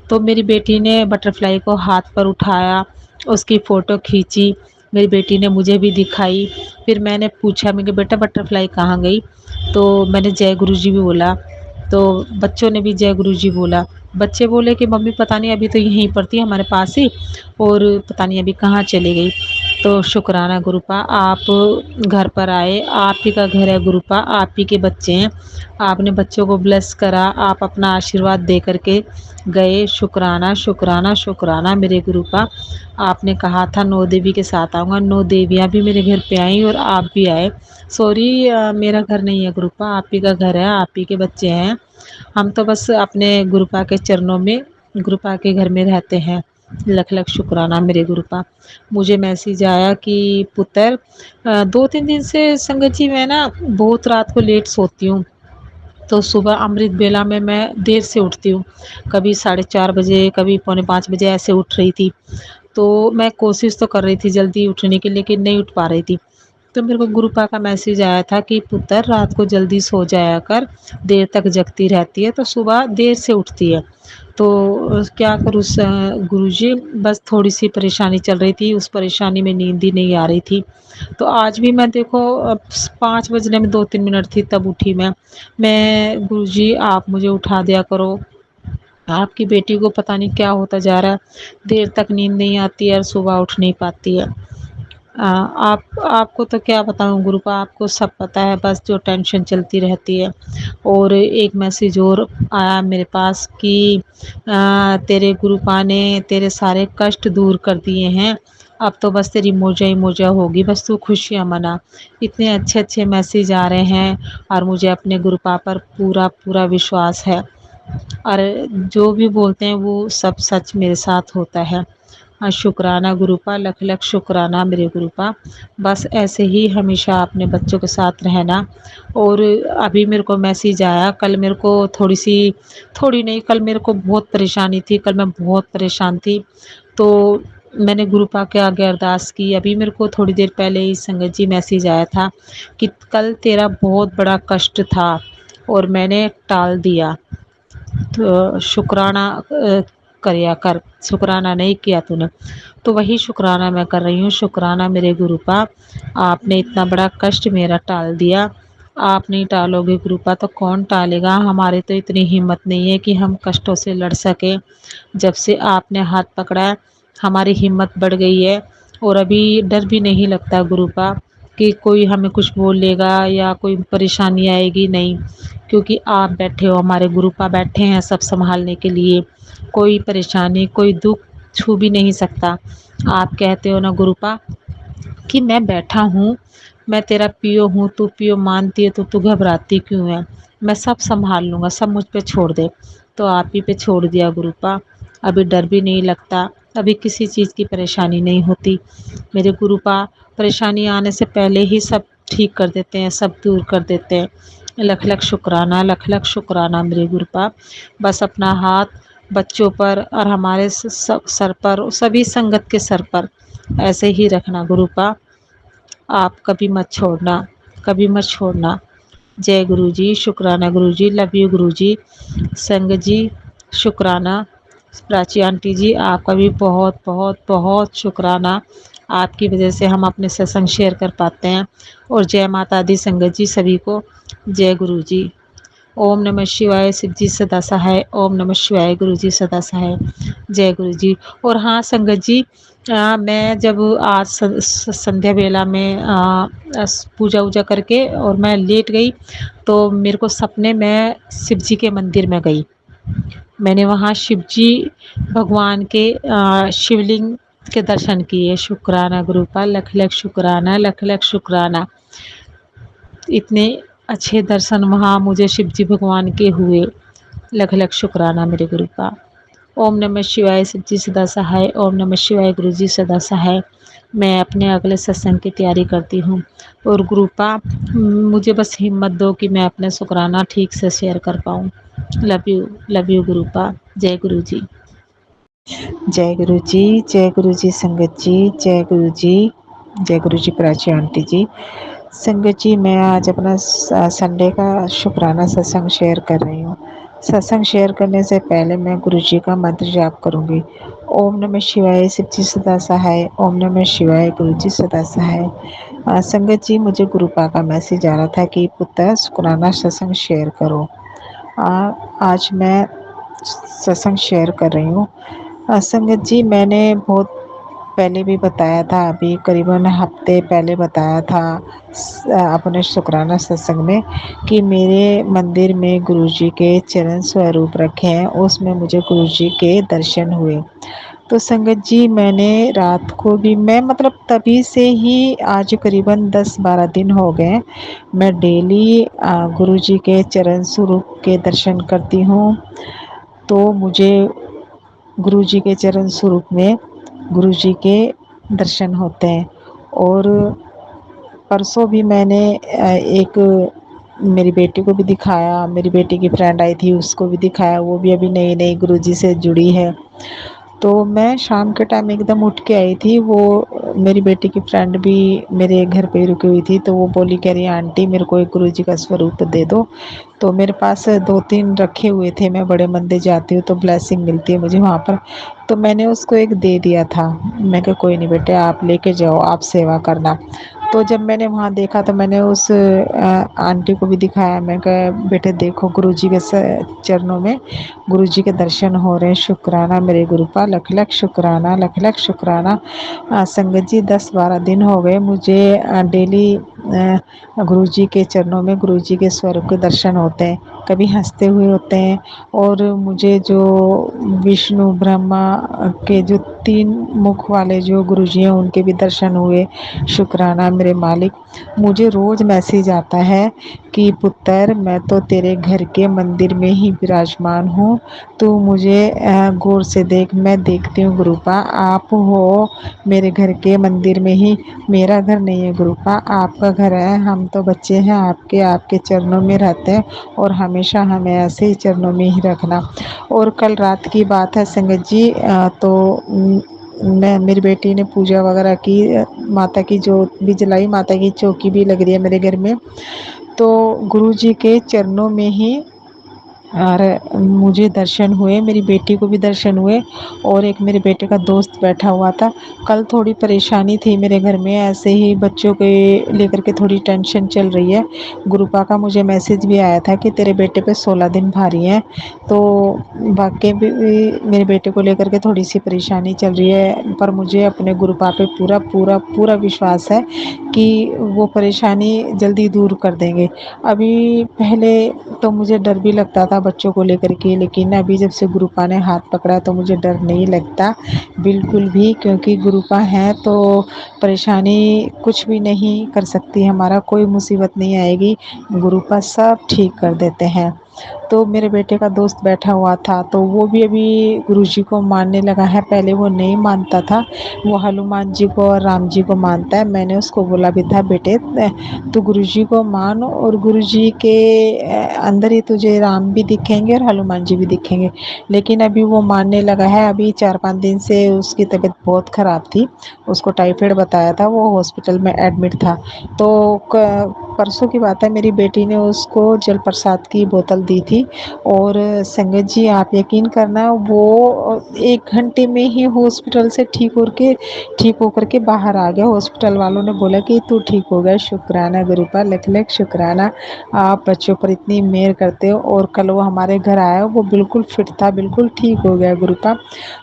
تو میری بیٹی نے بٹر فلائی کو ہاتھ پر اٹھایا، اس کی فوٹو کھینچی، میری بیٹی نے مجھے بھی دکھائی۔ پھر میں نے پوچھا، میں کہ بیٹا بٹر فلائی کہاں گئی؟ تو میں نے جے گرو جی بھی بولا، تو بچوں نے بھی جے گرو جی بولا۔ بچے بولے کہ ممی پتہ نہیں، ابھی تو یہیں پر تھی ہمارے پاس ہی، اور پتہ نہیں ابھی کہاں چلی گئی۔ تو شکرانہ گروپا، آپ گھر پر آئے، آپ ہی کا گھر ہے گروپا، آپ ہی کے بچے ہیں، آپ نے بچوں کو بلیس کرا، آپ اپنا آشیرواد دے کر کے گئے۔ شکرانہ شکرانہ شکرانہ میرے گروپا، آپ نے کہا تھا 9 دیوی کے ساتھ آؤں گا، 9 دیویاں بھی میرے گھر پہ آئیں اور آپ بھی آئے۔ سوری، میرا گھر نہیں ہے گروپا، آپ ہی کا گھر ہے، آپ ہی کے بچے ہیں، ہم تو بس اپنے گروپا کے چرنوں میں، گروپا کے گھر میں رہتے ہیں۔ لکھ لکھ شکرانہ میرے گروپا۔ مجھے میسیج آیا کہ پتر 2-3 دن سے سنگت جی میں نا بہت رات کو لیٹ سوتی ہوں، تو صبح امرت بیلا میں دیر سے اٹھتی ہوں، کبھی 4:30 بجے، کبھی 4:45 بجے ایسے اٹھ رہی تھی۔ تو میں کوشش تو کر رہی تھی جلدی اٹھنے کی، لیکن نہیں اٹھ پا رہی تھی۔ تو میرے کو گروپا کا میسیج آیا تھا کہ پتر رات کو جلدی سو جایا کر، دیر تک جگتی رہتی ہے تو صبح دیر سے اٹھتی ہے۔ تو کیا کروں گرو جی، بس تھوڑی سی پریشانی چل رہی تھی، اس پریشانی میں نیند ہی نہیں آ رہی تھی۔ تو آج بھی میں دیکھو 5 بجنے میں 2-3 منٹ تھی تب اٹھی میں گرو جی آپ مجھے اٹھا دیا کرو، آپ کی بیٹی کو پتہ نہیں کیا ہوتا جا رہا ہے، دیر تک نیند نہیں آتی ہے اور صبح اٹھ نہیں پاتی ہے۔ آپ کو تو کیا بتاؤں گروپا، آپ کو سب پتہ ہے، بس جو ٹینشن چلتی رہتی ہے۔ اور ایک میسیج اور آیا میرے پاس کہ تیرے گروپا نے تیرے سارے کشٹ دور کر دیے ہیں، اب تو بس تیری موجہ ہی موجہ ہوگی، بس تو خوشیاں منا۔ اتنے اچھے اچھے میسیج آ رہے ہیں، اور مجھے اپنے گروپا پر پورا پورا وشواس ہے، اور جو بھی بولتے ہیں وہ سب سچ میرے ساتھ ہوتا ہے۔ شکرانہ گروپا، لکھ لکھ شکرانہ میرے گروپا، بس ایسے ہی ہمیشہ اپنے بچوں کے ساتھ رہنا۔ اور ابھی میرے کو میسیج آیا، کل میرے کو کل میرے کو بہت پریشانی تھی، کل میں بہت پریشان تھی، تو میں نے گروپا کے آگے ارداس کی. ابھی میرے کو تھوڑی دیر پہلے ہی سنگت جی میسیج آیا تھا کہ کل تیرا بہت بڑا کشٹ تھا اور میں نے ٹال دیا, تو شکرانہ کریا کر, شکرانہ نہیں کیا تو نے, تو وہی شکرانہ میں کر رہی ہوں. شکرانہ میرے گروپا, آپ نے اتنا بڑا کشٹ میرا ٹال دیا. آپ نہیں ٹالو گے گروپا تو کون ٹالے گا. ہمارے تو اتنی ہمت نہیں ہے کہ ہم کشٹوں سے لڑ سکیں. جب سے آپ نے ہاتھ پکڑا ہے ہماری ہمت بڑھ گئی ہے, اور ابھی ڈر بھی نہیں لگتا گروپا کہ کوئی ہمیں کچھ بول لے گا یا کوئی پریشانی آئے گی. نہیں, کیونکہ آپ بیٹھے ہو, ہمارے گروپا بیٹھے ہیں سب سنبھالنے کے لیے. کوئی پریشانی کوئی دکھ چھو بھی نہیں سکتا. آپ کہتے ہو نا گروپا کہ میں بیٹھا ہوں, میں تیرا پیو ہوں, تو پیو مانتی ہے تو گھبراتی کیوں ہے, میں سب سنبھال لوں گا, سب مجھ پہ چھوڑ دے. تو آپ ہی پہ چھوڑ دیا گروپا. ابھی ڈر بھی نہیں لگتا, ابھی کسی چیز کی پریشانی نہیں ہوتی. میرے گروپا پریشانی آنے سے پہلے ہی سب ٹھیک کر دیتے ہیں, سب دور کر دیتے ہیں. لکھ لکھ شکرانہ, لکھ لکھ شکرانہ میرے گروپا. بس اپنا ہاتھ بچوں پر اور ہمارے سر پر, سبھی سنگت کے سر پر ایسے ہی رکھنا گروپا. آپ کبھی مت چھوڑنا, کبھی مت چھوڑنا. جے گرو جی, شکرانہ گرو جی, لو یو گرو جی. سنگت جی شکرانہ. پراچی آنٹی جی آپ کا بھی بہت بہت بہت شکرانہ. آپ کی وجہ سے ہم اپنے ستسنگ شیئر کر پاتے ہیں. اور جے ماتا دی سنگت جی سبھی کو جے گرو جی. اوم نمہ شیوائے. شیو جی سدا سہائے. اوم نمہ شیوائے. گرو جی سدا سہائے. جے گرو جی. اور ہاں سنگت جی, میں جب آج سندھیا بیلا میں پوجا ووجا کر کے اور میں لیٹ گئی تو میرے کو سپنے میں شیو جی کے مندر میں گئی. میں نے وہاں شیو جی بھگوان کے شیو لنگ کے درشن کیے. شکرانہ گروپا, لکھ لکھ شکرانہ, لکھ لکھ شکرانہ. اتنے اچھے درشن وہاں مجھے شیو جی بھگوان کے ہوئے. لکھ لکھ شکرانہ میرے گروپا. اوم نمہ شیوائے. شیو جی سدا سہائے. اوم نمہ شیوائے. گرو جی سدا سہائے. میں اپنے اگلے ستسنگ کی تیاری کرتی ہوں. اور گروپا مجھے بس ہمت دو کہ میں اپنے شکرانہ ٹھیک سے شیئر کر پاؤں. لو یو, لو یو گروپا. جے گرو جی. जय गुरु जी. जय गुरु जी संगत जी. जय गुरु जी. जय गुरु जी प्राची आंटी जी. संगत जी मैं आज अपना संडे का शुक्राना सत्संग शेयर कर रही हूँ. सत्संग शेयर करने से पहले मैं गुरु जी का मंत्र जाप करूँगी. ओम नमः शिवाय. शिव जी सदा सहाय. ओम नमः शिवाय. गुरु जी सदा सहाय. संगत जी मुझे गुरुपा का मैसेज आ रहा था कि पुत्र शुक्राना सत्संग शेयर करो. आज मैं सत्संग शेयर कर रही हूँ. संगत जी मैंने बहुत पहले भी बताया था, अभी करीबन हफ्ते पहले बताया था अपने शुक्राना सत्संग में कि मेरे मंदिर में गुरुजी के चरण स्वरूप रखे हैं, उसमें मुझे गुरुजी के दर्शन हुए. तो संगत जी मैंने रात को भी मैं मतलब तभी से ही आज करीबन 10-12 दिन हो गए मैं डेली गुरुजी के चरण स्वरूप के दर्शन करती हूँ. तो मुझे गुरुजी के चरण स्वरूप में गुरुजी के दर्शन होते हैं. और परसों भी मैंने एक मेरी बेटी को भी दिखाया, मेरी बेटी की फ्रेंड आई थी उसको भी दिखाया, वो भी अभी नई नई गुरुजी से जुड़ी है. तो मैं शाम के टाइम एकदम उठ के आई थी. वो मेरी बेटी की फ्रेंड भी मेरे घर पे रुकी हुई थी, तो वो बोली कह रही आंटी मेरे को एक गुरुजी का स्वरूप दे दो. तो मेरे पास 2-3 रखे हुए थे, मैं बड़े मंदिर जाती हूँ तो ब्लेसिंग मिलती है मुझे वहाँ पर. तो मैंने उसको एक दे दिया था. मैं कहा कोई नहीं बेटे आप लेके जाओ, आप सेवा करना. तो जब मैंने वहाँ देखा तो मैंने उस आंटी को भी दिखाया. मैं कहा बेटे देखो गुरुजी के चरणों में गुरुजी के दर्शन हो रहे हैं. शुक्राना मेरे गुरुपा. लख लख शुक्राना, लख लख शुक्राना. संगत जी 10-12 दिन हो गए मुझे डेली गुरुजी के चरणों में गुरुजी के स्वरूप के दर्शन होते हैं. कभी हंसते हुए होते हैं और मुझे जो विष्णु ब्रह्मा के जो 3 मुख वाले जो गुरुजी हैं उनके भी दर्शन हुए. शुक्राना मेरे मालिक. मुझे रोज मैसेज आता है कि पुत्र मैं तो तेरे घर के मंदिर में ही विराजमान हूँ, तू मुझे गौर से देख. मैं देखती हूँ गुरुपा आप हो मेरे घर के मंदिर में ही. मेरा घर नहीं है गुरुपा, आपका घर है. हम तो बच्चे हैं आपके, आपके चरणों में रहते हैं और हमेशा हमें ऐसे ही चरणों में ही रखना. और कल रात की बात है संगत जी, तो मैं मेरी बेटी ने पूजा वगैरह की, माता की जोत भी जलाई, माता की चौकी भी लग रही है मेरे घर में। तो गुरु जी के चरणों में ही और मुझे दर्शन हुए, मेरी बेटी को भी दर्शन हुए, और एक मेरे बेटे का दोस्त बैठा हुआ था। कल थोड़ी परेशानी थी मेरे घर में, ऐसे ही बच्चों के लेकर के थोड़ी टेंशन चल रही है। गुरुपा का मुझे मैसेज भी आया था कि तेरे बेटे पे 16 दिन भारी हैं। तो वाकई भी मेरे बेटे को लेकर के थोड़ी सी परेशानी चल रही है, पर मुझे अपने गुरुपा पे पूरा पूरा पूरा विश्वास है कि वो परेशानी जल्दी दूर कर देंगे। अभी पहले तो मुझे डर भी लगता था बच्चों को लेकर के, लेकिन अभी जब से गुरुपा ने हाथ पकड़ा तो मुझे डर नहीं लगता बिल्कुल भी, क्योंकि गुरुपा है तो परेशानी कुछ भी नहीं कर सकती, हमारा कोई मुसीबत नहीं आएगी, गुरुपा सब ठीक कर देते हैं। तो मेरे बेटे का दोस्त बैठा हुआ था, तो वो भी अभी गुरुजी को मानने लगा है, पहले वो नहीं मानता था, वो हनुमान जी को और राम जी को मानता है। मैंने उसको बोला भी था, बेटे तू गुरुजी को मान, और गुरुजी के अंदर ही तुझे राम भी दिखेंगे और हनुमान जी भी दिखेंगे। लेकिन अभी वो मानने लगा है। अभी 4-5 दिन से उसकी तबीयत बहुत ख़राब थी, उसको टाइफाइड बताया था, वो हॉस्पिटल में एडमिट था। तो परसों की बात है, मेरी बेटी ने उसको जल प्रसाद की बोतल दी थी, और संगत जी आप यकीन करना, वो 1 घंटे में ही हॉस्पिटल से ठीक होकर के बाहर आ गया। हॉस्पिटल वालों ने बोला कि तू ठीक हो गया, शुक्राना गुरुपा, लख लख शुक्राना, आप बच्चों पर इतनी मेहर करते हो। और कल वो हमारे घर आया, वो बिल्कुल फिट था, बिल्कुल ठीक हो गया गुरुपा।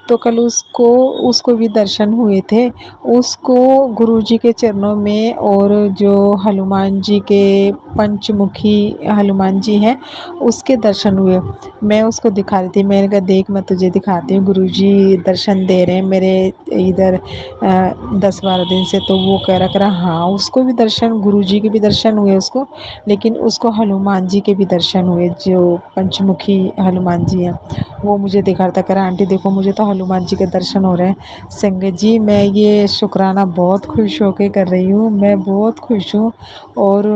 तो कल उसको उसको भी दर्शन हुए थे, उसको गुरु जी के चरणों में, और जो हनुमान जी के पंचमुखी हनुमान जी हैं उसके दर्शन हुए। मैं उसको दिखा रही थी, मैंने कहा देख मैं तुझे दिखाती हूँ, गुरु जी दर्शन दे रहे हैं मेरे इधर 10-12 दिन से। तो वो कह रहा हाँ, उसको भी दर्शन, गुरु जी के भी दर्शन हुए उसको, लेकिन उसको हनुमान जी के भी दर्शन हुए, जो पंचमुखी हनुमान जी हैं। वो मुझे दिखा रहा था, कह रहा आंटी देखो मुझे तो हनुमान जी के दर्शन हो रहे हैं। संगत जी मैं ये शुक्राना बहुत खुश होके कर रही हूँ, मैं बहुत खुश हूँ। और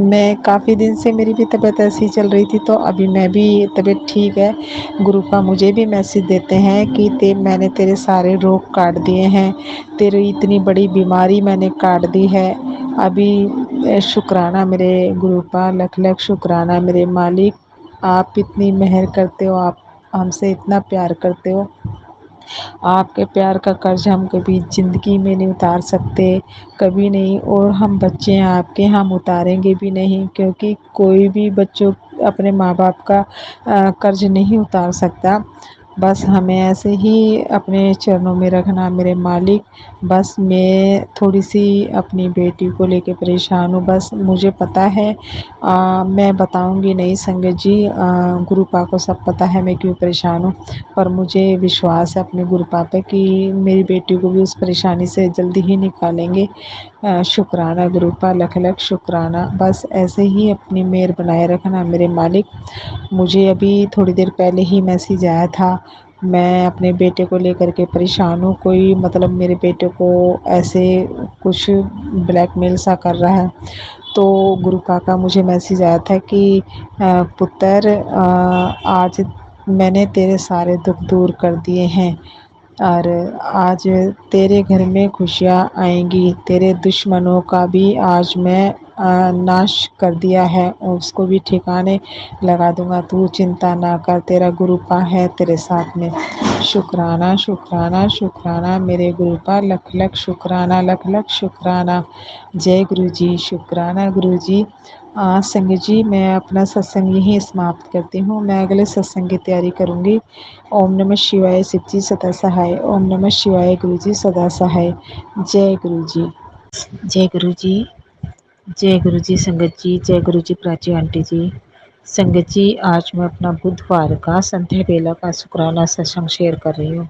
मैं काफ़ी दिन से मेरी भी तबीयत ऐसी चल रही थी, तो अभी मैं भी तबीयत ठीक है। गुरुपा मुझे भी मैसेज देते हैं कि मैंने तेरे सारे रोग काट दिए हैं, तेरी इतनी बड़ी बीमारी मैंने काट दी है। अभी शुक्राना मेरे गुरुपा, लख लख शुक्राना मेरे मालिक, आप इतनी मेहर करते हो, आप हमसे इतना प्यार करते हो, आपके प्यार का कर्ज हम कभी ज़िंदगी में नहीं उतार सकते, कभी नहीं। और हम बच्चे हैं आपके, हम उतारेंगे भी नहीं, क्योंकि कोई भी बच्चों अपने माँ बाप का कर्ज नहीं उतार सकता। बस हमें ऐसे ही अपने चरणों में रखना मेरे मालिक। बस मैं थोड़ी सी अपनी बेटी को लेके परेशान हूँ, बस मुझे पता है, मैं बताऊंगी नहीं संगत जी, गुरुपा को सब पता है मैं क्यों परेशान हूँ, पर मुझे विश्वास है अपने गुरुपा पे कि मेरी बेटी को भी उस परेशानी से जल्दी ही निकालेंगे। शुक्राना गुरुपा, लख लख शुक्राना, बस ऐसे ही अपनी मेहर बनाए रखना मेरे मालिक। मुझे अभी थोड़ी देर पहले ही मैसेज आया था, मैं अपने बेटे को लेकर के परेशान हूँ, कोई मतलब मेरे बेटे को ऐसे कुछ ब्लैकमेल सा कर रहा है। तो गुरुपा का मुझे मैसेज आया था कि पुत्र आज मैंने तेरे सारे दुख दूर कर दिए हैं, और आज तेरे घर में खुशियाँ आएंगी, तेरे दुश्मनों का भी आज मैं नाश कर दिया है, उसको भी ठिकाने लगा दूंगा, तू चिंता ना कर, तेरा गुरुपा है तेरे साथ में। शुक्राना शुक्राना शुक्राना मेरे गुरुपा, लख लख शुक्राना, लख लख शुक्राना। जय गुरु जी, शुक्राना गुरु जी। संगत जी मैं अपना सत्संग यहीं समाप्त करती हूँ, मैं अगले सत्संग की तैयारी करूँगी। ओम नमः शिवाय, शिव जी सदा सहाय, ओम नमः शिवाय, गुरु जी सदा सहाय। जय गुरु जी। जय गुरु जी, जय गुरु जी संगत जी, जय गुरु जी प्राची आंटी जी। संगत जी आज मैं अपना बुधवार का संध्या बेला का शुक्राना सत्संग शेयर कर रही हूँ।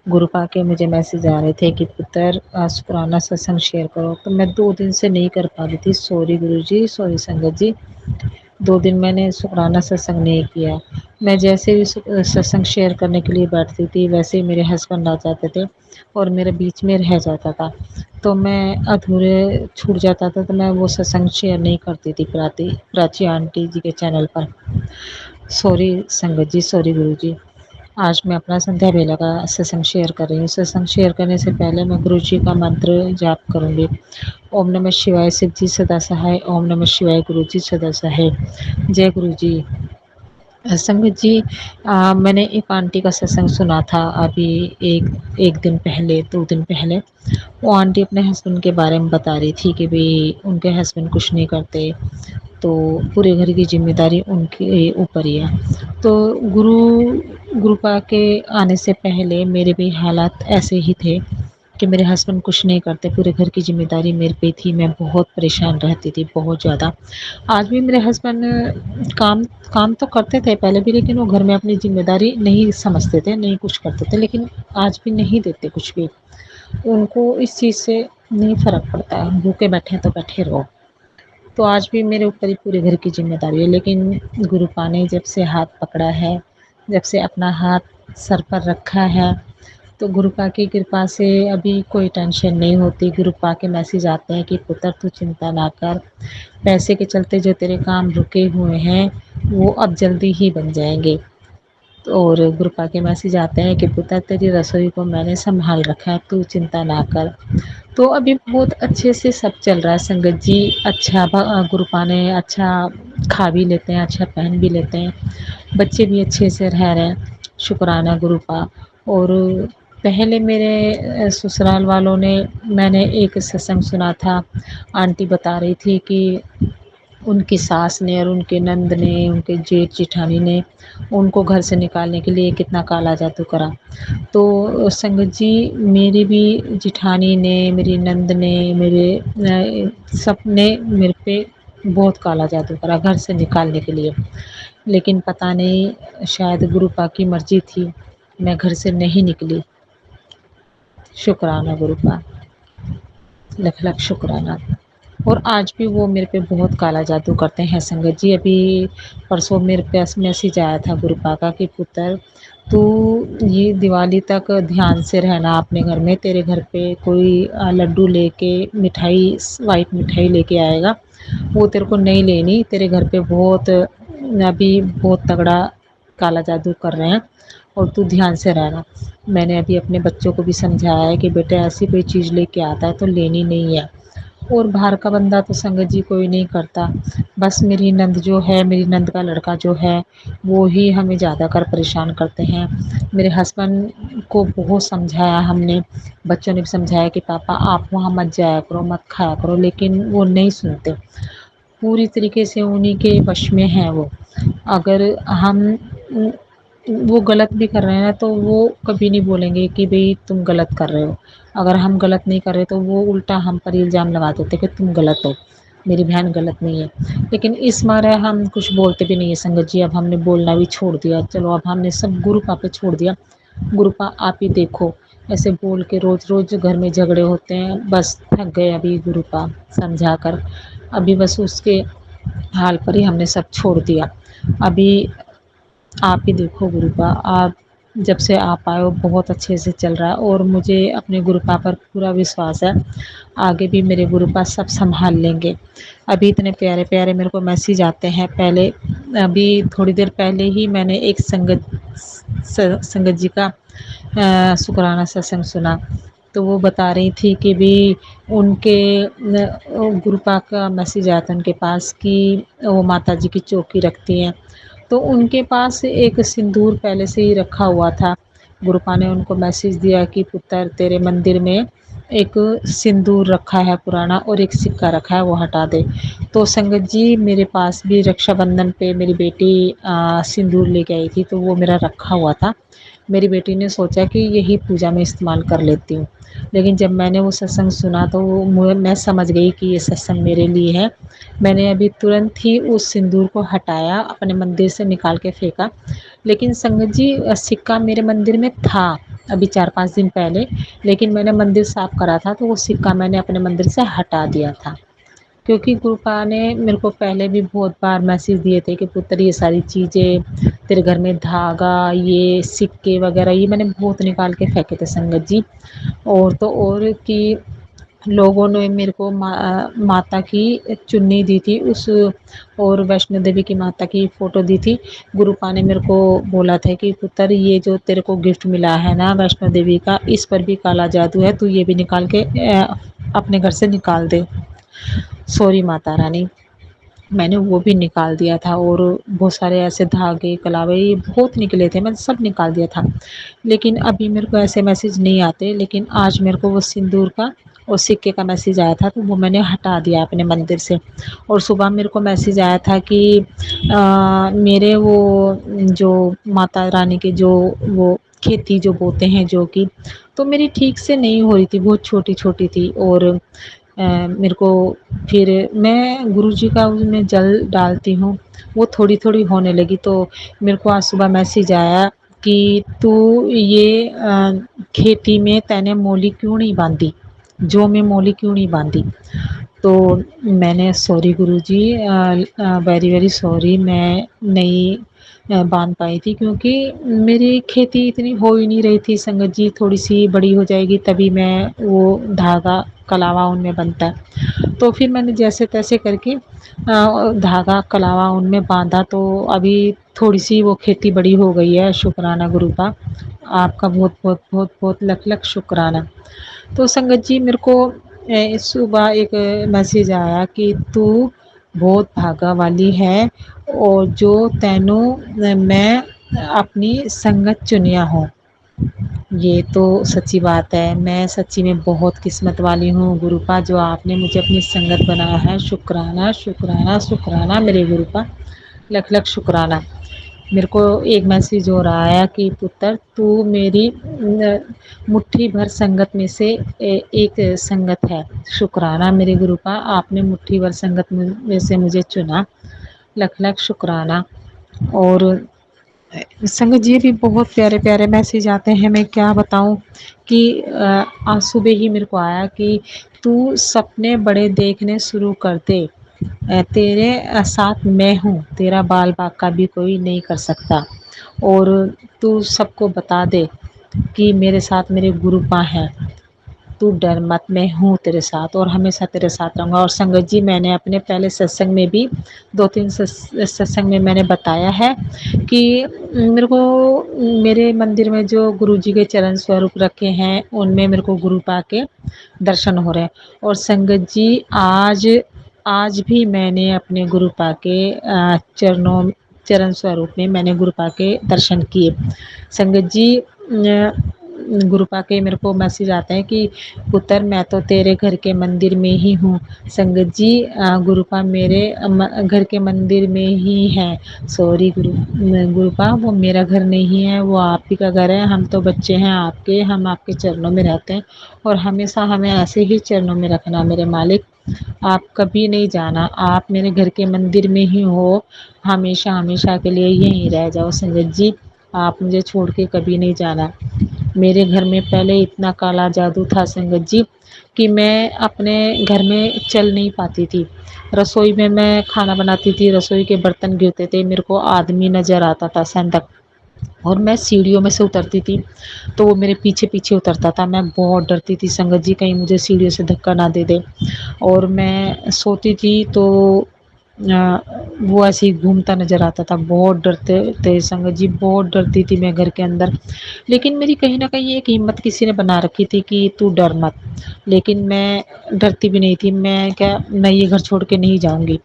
गुरुपा के मुझे मैसेज आ रहे थे कि पुत्र शुक्राना सत्संग शेयर करो, तो मैं 2 दिन से नहीं कर पा रही थी। सॉरी गुरु जी, सॉरी संगत जी, 2 दिन मैंने शुक्राना सत्संग नहीं किया। मैं जैसे भी सत्संग शेयर करने के लिए बैठती थी, वैसे ही मेरे हस्बैंड आ जाते थे और मेरे बीच में रह जाता था, तो मैं अधूरे छूट जाता था, तो मैं वो सत्संग शेयर नहीं करती थी प्राची आंटी जी के चैनल पर। सॉरी संगत जी, सॉरी गुरु जी। آج میں اپنا سندھیا بیلا کا سسنگ شیئر کر رہی ہوں. سسنگ شیئر کرنے سے پہلے میں گرو جی کا منتر جاپ کروں گی. اوم نمः شیوائے شیو جی سدا سہائے. اوم نمः شیوائے گرو جی سدا سہائے. جے گرو جی. سنگت جی میں نے ایک آنٹی کا ستسنگ سنا تھا ابھی ایک دن پہلے 2 دن پہلے. وہ آنٹی اپنے ہسبینڈ کے بارے میں بتا رہی تھی کہ بھئی ان کے ہسبینڈ کچھ نہیں کرتے تو پورے گھر کی ذمہ داری ان کے اوپر ہی ہے. تو گرو کے آنے سے پہلے میرے بھی حالات ایسے ہی تھے کہ میرے ہسبینڈ کچھ نہیں کرتے, پورے گھر کی ذمہ داری میرے پہ تھی. میں بہت پریشان رہتی تھی, بہت زیادہ. آج بھی میرے ہسبینڈ کام تو کرتے تھے پہلے بھی, لیکن وہ گھر میں اپنی ذمہ داری نہیں سمجھتے تھے, نہیں کچھ کرتے تھے. لیکن آج بھی نہیں دیتے کچھ بھی. ان کو اس چیز سے نہیں فرق پڑتا ہے, بھوکے بیٹھے تو بیٹھے رہو. تو آج بھی میرے اوپر ہی پورے گھر کی ذمہ داری ہے. لیکن گروپا نے جب سے ہاتھ پکڑا ہے, جب سے اپنا ہاتھ سر پر رکھا ہے, تو گروپا کی کرپا سے ابھی کوئی ٹینشن نہیں ہوتی. گروپا کے میسج آتے ہیں کہ پتر تو چنتا نہ کر, پیسے کے چلتے جو تیرے کام رکے ہوئے ہیں وہ اب جلدی ہی بن جائیں گے. اور گروپا کے میسج آتے ہیں کہ پتر تیری رسوئی کو میں نے سنبھال رکھا ہے, تو چنتا نہ کر. تو ابھی بہت اچھے سے سب چل رہا ہے سنگت جی. اچھا گروپا نے اچھا کھا بھی لیتے ہیں, اچھا پہن بھی لیتے ہیں, بچے بھی اچھے سے رہ رہے ہیں, شکرانہ گرو کا. اور پہلے میرے سسرال والوں نے, میں نے ایک ستسنگ سنا تھا, آنٹی بتا رہی تھی کہ ان کی ساس نے اور ان کے نند نے, ان کے جیٹھ جیٹھانی نے ان کو گھر سے نکالنے کے لیے کتنا کالا جادو کرا. تو سنگت جی میری بھی جٹھانی نے, میری نند نے, میرے سب نے میرے پہ بہت کالا جادو کرا گھر سے نکالنے کے لیے. لیکن پتہ نہیں شاید گروپا کی مرضی تھی, میں گھر سے نہیں نکلی. شکرانہ گروپا, لکھ لکھ شکرانہ. اور آج بھی وہ میرے پہ بہت کالا جادو کرتے ہیں سنگت جی. ابھی پرسوں میرے پاس میسج آیا تھا گروپا کا کہ پتر تو یہ دیوالی تک دھیان سے رہنا اپنے گھر میں, تیرے گھر پہ کوئی لڈو لے کے مٹھائی وائٹ مٹھائی لے کے آئے گا, وہ تیرے کو نہیں لینی. تیرے گھر پہ ابھی بہت تگڑا کالا جادو کر رہے ہیں, اور تو دھیان سے رہنا. میں نے ابھی اپنے بچوں کو بھی سمجھایا ہے کہ بیٹا ایسی کوئی چیز لے کے آتا ہے تو لینی نہیں ہے. اور باہر کا بندہ تو سنگت جی کوئی نہیں کرتا. بس میری نند جو ہے, میری نند کا لڑکا جو ہے, وہ ہی ہمیں زیادہ کر پریشان کرتے ہیں. میرے ہسبینڈ کو بہت سمجھایا ہم نے, بچوں نے بھی سمجھایا کہ پاپا آپ وہاں مت جایا کرو, مت کھایا کرو, لیکن وہ نہیں سنتے. پوری طریقے سے انہیں کے وش میں ہیں وہ. اگر ہم وہ غلط بھی کر رہے ہیں تو وہ کبھی نہیں بولیں گے کہ بھئی تم غلط کر رہے ہو. اگر ہم غلط نہیں کر رہے تو وہ الٹا ہم پر الزام لگا دیتے کہ تم غلط ہو, میری بہن غلط نہیں ہے. لیکن اس مارے ہم کچھ بولتے بھی نہیں ہیں سنگت جی. اب ہم نے بولنا بھی چھوڑ دیا. چلو اب ہم نے سب گروپا پہ چھوڑ دیا. گروپا آپ ہی دیکھو, ایسے بول کے روز روز گھر میں جھگڑے ہوتے ہیں. بس تھک گئے ابھی گروپا سمجھا کر. ابھی بس اس کے حال پر ہی ہم نے سب چھوڑ دیا. ابھی آپ ہی دیکھو گروپا, آپ جب سے آپ آئے ہو بہت اچھے سے چل رہا ہے. اور مجھے اپنے گروپا پر پورا وشواس ہے, آگے بھی میرے گروپا سب سنبھال لیں گے. ابھی اتنے پیارے پیارے میرے کو میسیج آتے ہیں. پہلے ابھی تھوڑی دیر پہلے ہی میں نے ایک سنگت جی کا شکرانہ ستسنگ سنا, تو وہ بتا رہی تھی کہ بھی ان کے گروپا کا میسیج آیا تھا ان کے پاس کہ وہ ماتا جی کی چوکی رکھتی ہیں, تو ان کے پاس ایک سندور پہلے سے ہی رکھا ہوا تھا. گروپا نے ان کو میسج دیا کہ پتر تیرے مندر میں ایک سندور رکھا ہے پرانا, اور ایک سکہ رکھا ہے, وہ ہٹا دے. تو سنگت جی میرے پاس بھی رکشا بندھن پہ میری بیٹی سندور لے کے آئی تھی, تو وہ میرا رکھا ہوا تھا. میری بیٹی نے سوچا کہ یہی پوجا میں استعمال کر لیتی ہوں. لیکن جب میں نے وہ ستسنگ سنا تو میں سمجھ گئی کہ یہ ستسنگ میرے لیے ہے. میں نے ابھی ترنت ہی اس سندور کو ہٹایا, اپنے مندر سے نکال کے پھینکا. لیکن سنگت جی سکہ میرے مندر میں تھا ابھی 4-5 دن پہلے, لیکن میں نے مندر صاف کرا تھا تو وہ سکہ میں نے اپنے مندر سے ہٹا دیا تھا. کیونکہ گروپا نے میرے کو پہلے بھی بہت بار میسیج دیے تھے کہ پتر یہ ساری چیزیں تیرے گھر میں دھاگا, یہ سکے وغیرہ, یہ میں نے بہت نکال کے پھینکے تھے سنگت جی. اور تو اور کہ لوگوں نے میرے کو ماتا کی چنی دی تھی اس، اور ویشنو دیوی کی ماتا کی فوٹو دی تھی۔ گروپا نے میرے کو بولا تھا کہ پتر یہ جو تیرے کو گفٹ ملا ہے نا ویشنو دیوی کا، اس پر بھی کالا جادو ہے، تو یہ بھی نکال کے اپنے گھر سے نکال دے، سوری ماتا رانی۔ میں نے وہ بھی نکال دیا تھا، اور بہت سارے ایسے دھاگے کلاوے یہ بہت نکلے تھے، میں نے سب نکال دیا تھا۔ لیکن ابھی میرے کو ایسے میسیج نہیں آتے، لیکن آج میرے کو وہ سندور کا اور سکے کا میسیج آیا تھا، تو وہ میں نے ہٹا دیا اپنے مندر سے۔ اور صبح میرے کو میسیج آیا تھا کہ میرے وہ جو ماتا رانی کے جو وہ کھیتی جو بوتے ہیں جو کہ، تو میری ٹھیک سے نہیں ہو رہی تھی، بہت چھوٹی چھوٹی تھی، اور میرے کو پھر میں گرو جی کا اس میں جل ڈالتی ہوں، وہ تھوڑی تھوڑی ہونے لگی، تو میرے کو آج صبح میسیج آیا کہ تو یہ کھیتی میں تے نے مولی کیوں نہیں باندھی، جو میں مولی کیوں نہیں باندھی۔ تو میں نے سوری گرو جی، ویری ویری سوری، میں نہیں باندھ پائی تھی، کیونکہ میری کھیتی اتنی ہو ہی نہیں رہی تھی سنگت جی، تھوڑی سی بڑی ہو جائے گی تبھی میں وہ دھاگا کلاوا ان میں بنتا ہے۔ تو پھر میں نے جیسے تیسے کر کے دھاگا کلاوا ان میں باندھا، تو ابھی تھوڑی سی وہ کھیتی بڑی ہو گئی ہے، شکرانہ گرو کا، آپ کا بہت بہت بہت بہت لکھ لکھ شکرانہ۔ تو سنگت جی میرے کو صبح ایک میسیج آیا کہ تو بہت بھاگا والی ہے، اور جو تینوں میں اپنی سنگت چنیا ہوں۔ یہ تو سچی بات ہے، میں سچی میں بہت قسمت والی ہوں گروپا، جو آپ نے مجھے اپنی سنگت بنایا ہے، شکرانہ شکرانہ شکرانہ میرے گروپا، لکھ لکھ شکرانہ۔ میرے کو ایک میسیج اور آیا کہ پتر تو میری مٹھی بھر سنگت میں سے ایک سنگت ہے، شکرانہ میرے گروپا، آپ نے مٹھی بھر سنگت میں سے مجھے چنا، لکھ لکھ شکرانہ۔ اور سنگت جی بھی بہت پیارے پیارے میسیج آتے ہیں، میں کیا بتاؤں کہ آج صبح ہی میرے کو آیا کہ تو سپنے بڑے دیکھنے شروع کر دے، تیرے ساتھ میں ہوں، تیرا بال باقا بھی کوئی نہیں کر سکتا، اور تو سب کو بتا دے کہ میرے ساتھ میرے گروپا ہیں، تو ڈر مت، میں ہوں تیرے ساتھ اور ہمیشہ تیرے ساتھ رہوں گا۔ اور سنگت جی میں نے اپنے پہلے ستسنگ میں بھی 2-3 ستسنگ میں نے بتایا ہے کہ میرے کو میرے مندر میں جو گرو جی کے چرن سوروپ رکھے ہیں ان میں میرے کو گروپا کے درشن ہو رہے ہیں، اور سنگت جی آج بھی میں نے اپنے گروپا کے چرن سوروپ میں نے گروپا کے درشن کیے۔ سنگت جی گروپا کے میرے کو میسیج آتا ہے کہ پتر میں تو تیرے گھر کے مندر میں ہی ہوں، سنگت جی گروپا میرے گھر کے مندر میں ہی ہے، سوری گروپا وہ میرا گھر نہیں ہے، وہ آپ ہی کا گھر ہے، ہم تو بچے ہیں آپ کے، ہم آپ کے چرنوں میں رہتے ہیں، اور ہمیشہ ہمیں ایسے ہی چرنوں میں رکھنا میرے مالک، آپ کبھی نہیں جانا، آپ میرے گھر کے مندر میں ہی ہو، ہمیشہ ہمیشہ کے لیے یہیں رہ جاؤ سنگت جی، آپ مجھے چھوڑ کے کبھی نہیں جانا۔ میرے گھر میں پہلے اتنا کالا جادو تھا سنگت جی کہ میں اپنے گھر میں چل نہیں پاتی تھی، رسوئی میں کھانا بناتی تھی، رسوئی کے برتن گرتے تھے، میرے کو آدمی نظر آتا تھا سندک، اور میں سیڑھیوں میں سے اترتی تھی تو وہ میرے پیچھے پیچھے اترتا تھا، میں بہت ڈرتی تھی سنگت جی کہیں مجھے سیڑھیوں سے دھکا نہ دے دے، اور میں سوتی تھی تو وہ ایسے ہی گھومتا نظر آتا تھا، بہت ڈرتے تھے سنگت جی، بہت ڈرتی تھی میں گھر کے اندر، لیکن میری کہیں نہ کہیں ایک ہمت کسی نے بنا رکھی تھی کہ تو ڈر مت، لیکن میں ڈرتی بھی نہیں تھی، میں یہ گھر چھوڑ کے نہیں جاؤں گی۔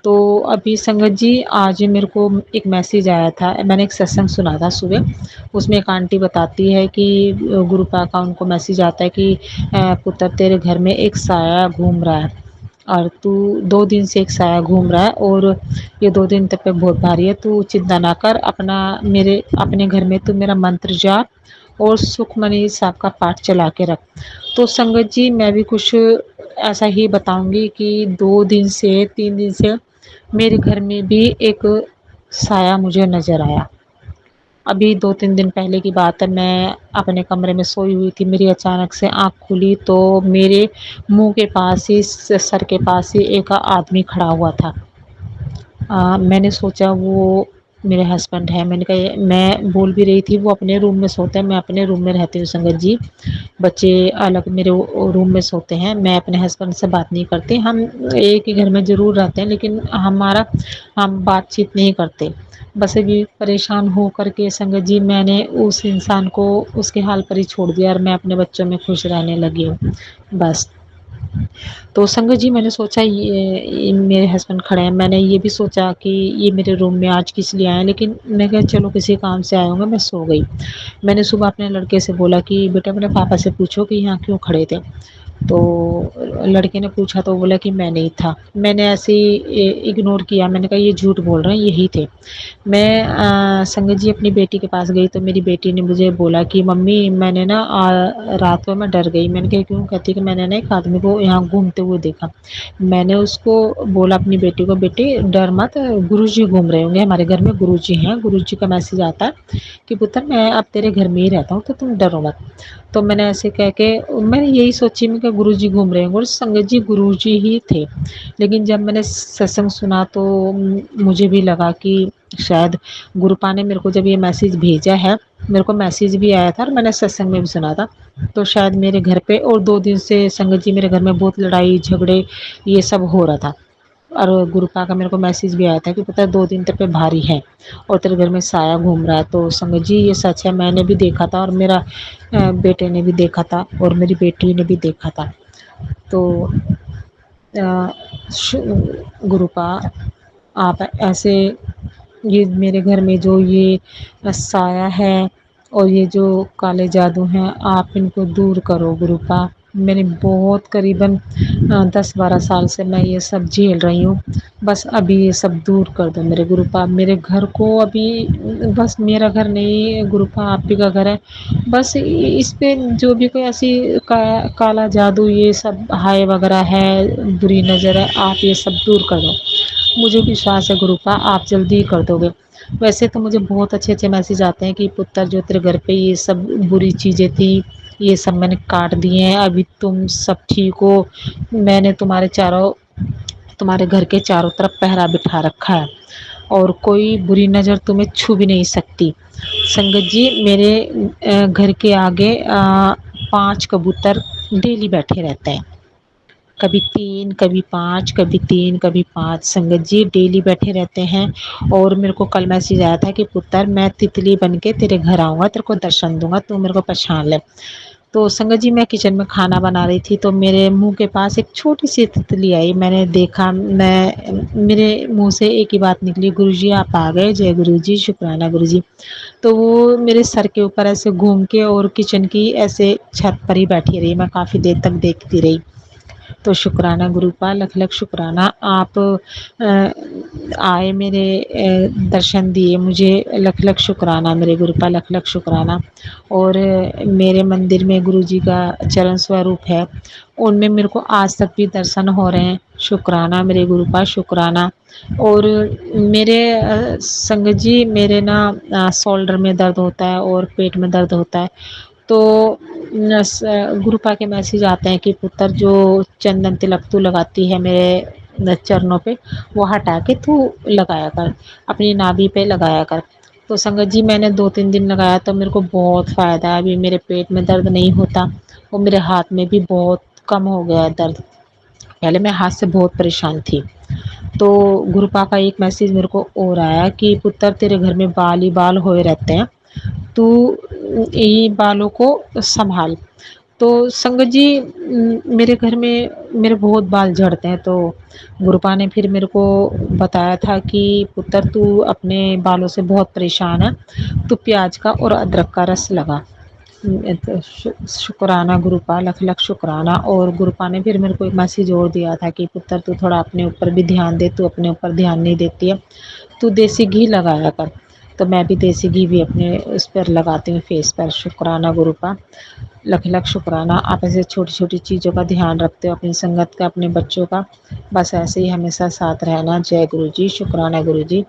تو ابھی سنگت جی آج میرے کو ایک میسیج آیا تھا، میں نے ایک ستسنگ سنا تھا صبح، اس میں ایک آنٹی بتاتی ہے کہ گروپا کا ان کو میسیج آتا ہے کہ پتر تیرے گھر میں ایک سایہ گھوم رہا ہے، اور تو 2 دن سے ایک سایہ گھوم رہا ہے، اور یہ 2 دن تک پہ بہت بھاری ہے، تو چنتا نہ کر، اپنے گھر میں تو میرا منتر جاپ اور سکھمنی صاحب کا پاٹھ چلا کے رکھ۔ تو سنگت جی میں بھی کچھ ایسا ہی بتاؤں گی کہ 3 دن سے میرے گھر میں بھی ایک سایہ مجھے نظر آیا۔ ابھی 2-3 دن پہلے کی بات ہے، میں اپنے کمرے میں سوئی ہوئی تھی، میری اچانک سے آنکھ کھلی تو میرے منہ کے پاس ہی، سر کے پاس ہی ایک آدمی کھڑا ہوا تھا، میں نے سوچا وہ میرے ہسبینڈ ہے. میں نے کہا میں بول بھی رہی تھی وہ اپنے روم میں سوتے ہیں, میں اپنے روم میں رہتی ہوں سنگت جی, بچے الگ میرے روم میں سوتے ہیں, میں اپنے ہسبینڈ سے بات نہیں کرتی. ہم ایک ہی گھر میں ضرور رہتے ہیں لیکن ہم بات چیت نہیں کرتے. بس ابھی پریشان ہو کر کے سنگت جی میں نے اس انسان کو اس کے حال پر ہی چھوڑ دیا اور میں اپنے بچوں میں خوش رہنے لگی ہوں بس. تو سنگت جی میں نے سوچا یہ میرے ہسبینڈ کھڑے ہیں, میں نے یہ بھی سوچا کہ یہ میرے روم میں آج کس لیے آئے, لیکن میں کہ چلو کسی کام سے آئے ہوں گے, میں سو گئی. میں نے صبح اپنے لڑکے سے بولا کہ بیٹا اپنے پاپا سے پوچھو کہ یہاں کیوں کھڑے تھے. تو لڑکے نے پوچھا تو بولا کہ میں نہیں تھا. میں نے ایسے ہی اگنور کیا, میں نے کہا یہ جھوٹ بول رہے ہیں یہی تھے. میں سنگت جی اپنی بیٹی کے پاس گئی تو میری بیٹی نے مجھے بولا کہ ممی میں نے نا رات کو میں ڈر گئی. میں نے کہا کیوں, کہتی کہ میں نے نا ایک آدمی کو یہاں گھومتے ہوئے دیکھا. میں نے اس کو بولا اپنی بیٹی کو بیٹی ڈر مت, گرو جی گھوم رہے ہوں گے ہمارے گھر میں, گرو جی ہیں, گرو جی کا میسج آتا ہے کہ پتر میں اب تیرے گھر میں ہی رہتا ہوں تو تم ڈرو مت. تو میں نے ایسے کہہ کے میں نے یہی سوچی میں کہ گرو جی گھوم رہے ہوں, اور سنگت جی گرو جی ہی تھے. لیکن جب میں نے ستسنگ سنا تو مجھے بھی لگا کہ شاید گروپا نے میرے کو جب یہ میسج بھیجا ہے, میرے کو میسج بھی آیا تھا اور میں نے ستسنگ میں بھی سنا تھا, تو شاید میرے گھر پہ اور 2 دن سے سنگت جی میرے گھر میں بہت لڑائی جھگڑے یہ سب ہو رہا تھا. اور گروپا کا میرے کو میسج بھی آیا تھا کہ پتہ 2 دن تک پہ بھاری ہے اور تیرے گھر میں سایہ گھوم رہا ہے. تو سنگت جی یہ سچ ہے, میں نے بھی دیکھا تھا اور میرا بیٹے نے بھی دیکھا تھا اور میری بیٹی نے بھی دیکھا تھا. تو گروپا آپ ایسے یہ میرے گھر میں جو یہ سایہ ہے اور یہ جو کالے جادو ہیں آپ ان کو دور کرو گروپا. میں نے بہت قریباً 10-12 سال سے میں یہ سب جھیل رہی ہوں, بس ابھی یہ سب دور کر دو میرے گروپا. میرے گھر کو ابھی بس میرا گھر نہیں گروپا آپ ہی کا گھر ہے, بس اس پہ جو بھی کوئی ایسی کالا جادو یہ سب ہائے وغیرہ ہے, بری نظر ہے, آپ یہ سب دور کر دو. مجھے وشواس ہے گروپا آپ جلدی ہی کر دو گے. ویسے تو مجھے بہت اچھے میسج آتے ہیں کہ پتر جو تیرے گھر پہ یہ سب بری چیزیں تھی یہ سب میں نے کاٹ دیے ہیں, ابھی تم سب ٹھیک ہو. میں نے تمہارے گھر کے چاروں طرف پہرا بٹھا رکھا ہے اور کوئی بری نظر تمہیں چھو بھی نہیں سکتی. سنگت جی میرے گھر کے آگے 5 کبوتر ڈیلی بیٹھے رہتے ہیں, کبھی 3 کبھی 5 کبھی 3 کبھی 5 سنگت جی ڈیلی بیٹھے رہتے ہیں. اور میرے کو کل میسج آیا تھا کہ پتر میں تتلی بن کے تیرے گھر آؤں گا, تیرے کو درشن دوں گا, تو میرے کو پہچان لے. تو سنگت جی میں کچن میں کھانا بنا رہی تھی تو میرے منہ کے پاس ایک چھوٹی سی تتلی آئی. میں نے دیکھا, میرے منہ سے ایک ہی بات نکلی, گرو جی آپ آ گئے, جے گرو جی, شکرانہ گرو جی. تو وہ میرے سر کے اوپر ایسے گھوم کے اور کچن کی ایسے چھت پر ہی بیٹھی رہی, میں کافی دیر تک دیکھتی رہی. تو شکرانہ گروپا, لکھ لکھ شکرانہ آپ آئے میرے درشن دیے مجھے, لکھ لکھ شکرانہ میرے گروپا, لکھ لکھ شکرانہ. اور میرے مندر میں گرو جی کا چرن سوروپ ہے, ان میں میرے کو آج تک بھی درشن ہو رہے ہیں. شکرانہ میرے گروپا شکرانہ. اور میرے سنگت جی میرے نا شولڈر میں درد ہوتا ہے اور پیٹ میں درد ہوتا ہے, تو گروپا کے میسج آتے ہیں کہ پتر جو چندن تلک تو لگاتی ہے میرے چرنوں پہ وہ ہٹا کے تو لگایا کر, اپنی نابھی پہ لگایا کر. تو سنگت جی میں نے 2-3 دن لگایا تو میرے کو بہت فائدہ ہے, ابھی میرے پیٹ میں درد نہیں ہوتا اور میرے ہاتھ میں بھی بہت کم ہو گیا ہے درد. پہلے میں ہاتھ سے بہت پریشان تھی. تو گروپا کا ایک میسج میرے کو اور آیا کہ پتر تیرے گھر میں بال ہی بال ہوئے رہتے ہیں, تو ان بالوں کو سنبھال. تو سنگت جی میرے گھر میں میرے بہت بال جھڑتے ہیں, تو گروپا نے پھر میرے کو بتایا تھا کہ پتر تو اپنے بالوں سے بہت پریشان ہے, تو پیاز کا اور ادرک کا رس لگا. شکرانہ گروپا, لکھ لکھ شکرانہ. اور گروپا نے پھر میرے کو ایک میسیج اور دیا تھا کہ پتر تو تھوڑا اپنے اوپر بھی دھیان دے, تو اپنے اوپر دھیان نہیں دیتی ہے, تو دیسی گھی لگایا کر. تو میں بھی دیسی گھی بھی اپنے اس پر لگاتی ہوں فیس پر. شکرانہ گروپا, لکھ لکھ شکرانہ. آپ ایسے چھوٹی چھوٹی چیزوں کا دھیان رکھتے ہو, اپنی سنگت کا, اپنے بچوں کا, بس ایسے ہی ہمیشہ ساتھ رہنا. جے گرو جی, شکرانہ گرو جی.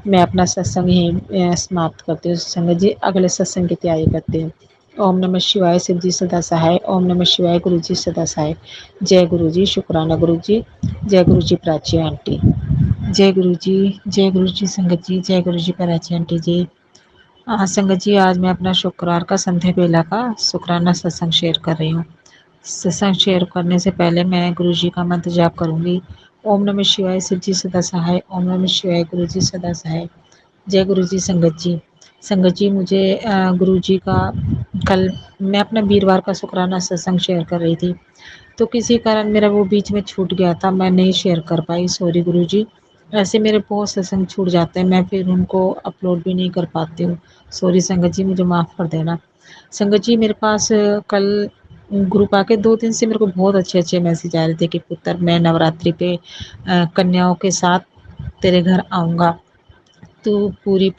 میں اپنا ستسنگ یہیں سماپت کرتی ہوں. سنگت جی اگلے ستسنگ کی تیاری کرتے ہیں. اوم نمہ شیوائے, شیو جی سدا سہائے. اوم نمہ شیوائے, گرو جی سدا سہائے. جے گرو جی, شکرانہ گرو جی. جے گرو جی پراچی آنٹی. जय गुरु जी संगत जी, जय गुरु जी प्राची आंटी जी। संगत जी, आज मैं अपना शुक्रवार का संध्या बेला का शुक्राना सत्संग शेयर कर रही हूँ। सत्संग शेयर करने से पहले मैं गुरु जी का मंत्र जाप करूँगी। ओम नमः शिवाय, शिव जी सदा सहाय। ओम नमः शिवाय, गुरु जी सदा सहाय। जय गुरु जी संगत जी। संगत जी, मुझे गुरु जी का कल मैं अपना वीरवार का शुक्राना सत्संग शेयर कर रही थी, तो किसी कारण मेरा वो बीच में छूट गया था, मैं नहीं शेयर कर पाई, सॉरी गुरु जी। ऐसे मेरे बहुत सत्संग छूट जाते हैं, मैं फिर उनको अपलोड भी नहीं कर पाती हूँ, सॉरी संगत जी, मुझे माफ़ कर देना। संगत जी, मेरे पास कल ग्रुप आके 2 दिन से मेरे को बहुत अच्छे मैसेज आ रहे थे कि पुत्र, मैं नवरात्रि पे कन्याओं के साथ तेरे घर आऊँगा, तू पूरी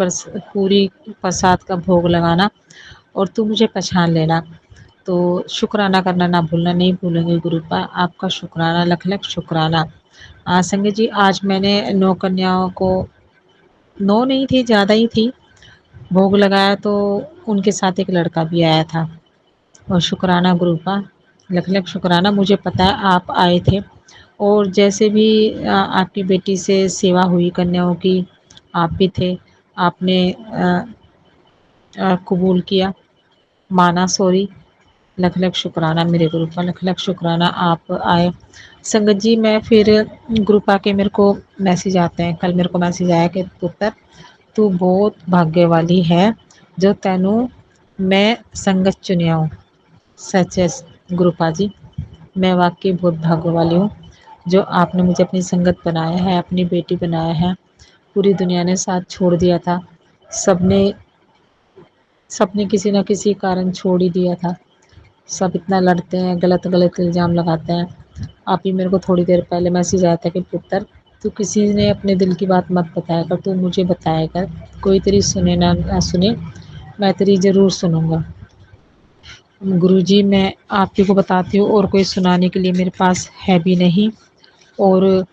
प्रसाद का भोग लगाना और तू मुझे पहचान लेना। तो शुक्राना करना ना भूलना, नहीं भूलेंगे गुरुपा, आपका शुक्राना, लख लख शुक्राना। संगत जी, आज मैंने 9 कन्याओं को, 9 नहीं थी, ज़्यादा ही थी, भोग लगाया, तो उनके साथ एक लड़का भी आया था। और शुक्राना गुरुपा, लख लख शुक्राना। मुझे पता है आप आए थे, और जैसे भी आपकी बेटी से सेवा हुई कन्याओं की, आप भी थे, आपने कबूल किया, माना, सॉरी, लख लख शुक्राना मेरे ग्रुप का, लख लख शुक्राना आप आए। संगत जी, मैं फिर ग्रुप आके मेरे को मैसेज आते हैं, कल मेरे को मैसेज आया कि पुत्र, तू बहुत भाग्य वाली है जो तेनू मैं संगत चुनिया हूँ। सच है गुरुपा जी, मैं वाकई बहुत भाग्य वाली हूँ जो आपने मुझे अपनी संगत बनाया है, अपनी बेटी बनाया है। पूरी दुनिया ने साथ छोड़ दिया था, सबने सबने किसी न किसी कारण छोड़ ही दिया था। सब इतना लड़ते हैं, गलत गलत इल्ज़ाम लगाते हैं। आप ही मेरे को थोड़ी देर पहले मैसेज आया था कि पुत्र, तू किसी ने अपने दिल की बात मत बताया कर, तू मुझे बताया कर, कोई तेरी सुने ना सुने, मैं तेरी ज़रूर सुनूंगा। गुरुजी, मैं आप ही को बताती हूँ, और कोई सुनाने के लिए मेरे पास है भी नहीं। और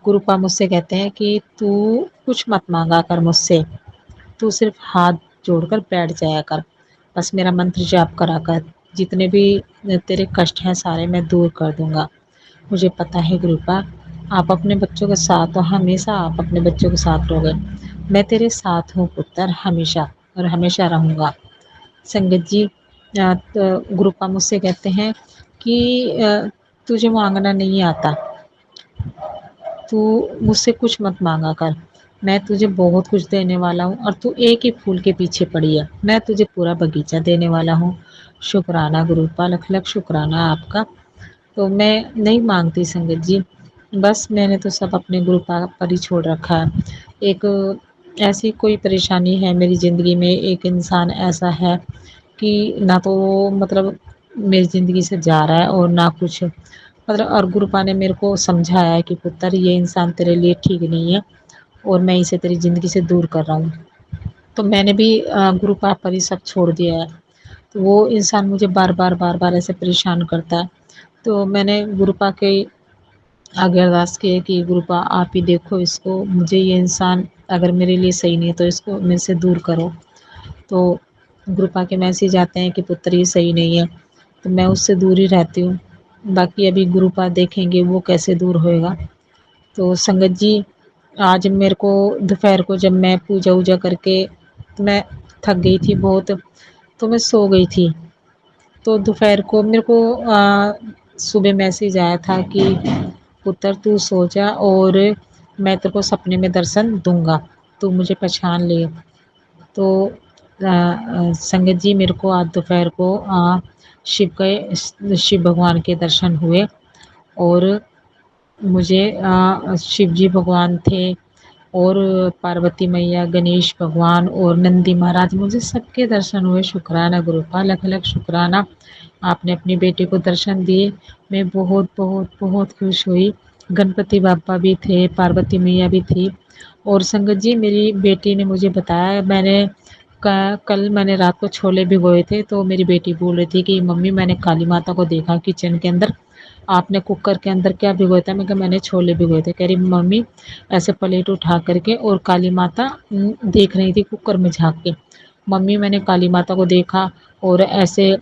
गुरुपा मुझसे कहते हैं कि तू कुछ मत मांगा कर मुझसे, तू सिर्फ हाथ जोड़कर बैठ जाया कर, बस मेरा मंत्र जाप करा कर, जितने भी तेरे कष्ट हैं सारे मैं दूर कर दूंगा। मुझे पता है गुरुपा, आप अपने बच्चों के साथ हो, हमेशा आप अपने बच्चों के साथ रहोगे। मैं तेरे साथ हूँ पुत्र, हमेशा और हमेशा रहूँगा। संगत जी, तो गुरुपा मुझसे कहते हैं कि तुझे मांगना नहीं आता, तू मुझसे कुछ मत मांगा कर, मैं तुझे बहुत कुछ देने वाला हूँ, और तू एक ही फूल के पीछे पड़ी है, मैं तुझे पूरा बगीचा देने वाला हूँ। शुक्राना गुरुपा, लख लख शुक्राना आपका। तो मैं नहीं मांगती संगत जी, बस मैंने तो सब अपने गुरुपा पर ही छोड़ रखा है। एक ऐसी कोई परेशानी है मेरी ज़िंदगी में, एक इंसान ऐसा है कि ना तो वो मतलब मेरी ज़िंदगी से जा रहा है, और ना कुछ मतलब, और गुरुपा ने मेरे को समझाया है कि पुत्र, ये इंसान तेरे लिए ठीक नहीं है, और मैं इसे तेरी ज़िंदगी से दूर कर रहा हूँ। तो मैंने भी गुरुपा पर ही सब छोड़ दिया है। तो वो इंसान मुझे बार बार ऐसे परेशान करता है, तो मैंने गुरुपा के आगे अरदास की है कि गुरुपा आप ही देखो इसको, मुझे ये इंसान अगर मेरे लिए सही नहीं है तो इसको मेरे से दूर करो। तो गुरुपा के मैसेज आते हैं कि पुत्र ये सही नहीं है, तो मैं उससे दूर ही रहती हूँ। बाकी अभी गुरुपा देखेंगे वो कैसे दूर होएगा। तो संगत जी, आज मेरे को दोपहर को जब मैं पूजा वूजा करके, तो मैं थक गई थी बहुत, तो मैं सो गई थी। तो दोपहर को मेरे को सुबह मैसेज आया था कि पुत्र तू सो जा, और मैं तेरे को सपने में दर्शन दूंगा, तू मुझे पहचान ले। तो संगत जी, मेरे को आज दोपहर को शिव भगवान के दर्शन हुए, और मुझे शिव जी भगवान थे, और पार्वती मैया, गणेश भगवान और नंदी महाराज, मुझे सबके दर्शन हुए। शुक्राना गुरुपा, लख लख शुक्राना, आपने अपनी बेटी को दर्शन दिए, मैं बहुत बहुत बहुत खुश हुई। गणपति बापा भी थे, पार्वती मैया भी थी। और संगत जी, मेरी बेटी ने मुझे बताया, कल मैंने रात को छोले भिगोए थे, तो मेरी बेटी बोल रही थी कि मम्मी, मैंने काली माता को देखा किचन के अंदर, आपने कुकर के अंदर क्या भिगोया था? मैं कहा मैंने छोले भिगोए थे। कह रही मम्मी, ऐसे प्लेट उठा करके, और काली माता देख रही थी कुकर में झाँक के। मम्मी, मैंने काली माता को देखा, और ऐसे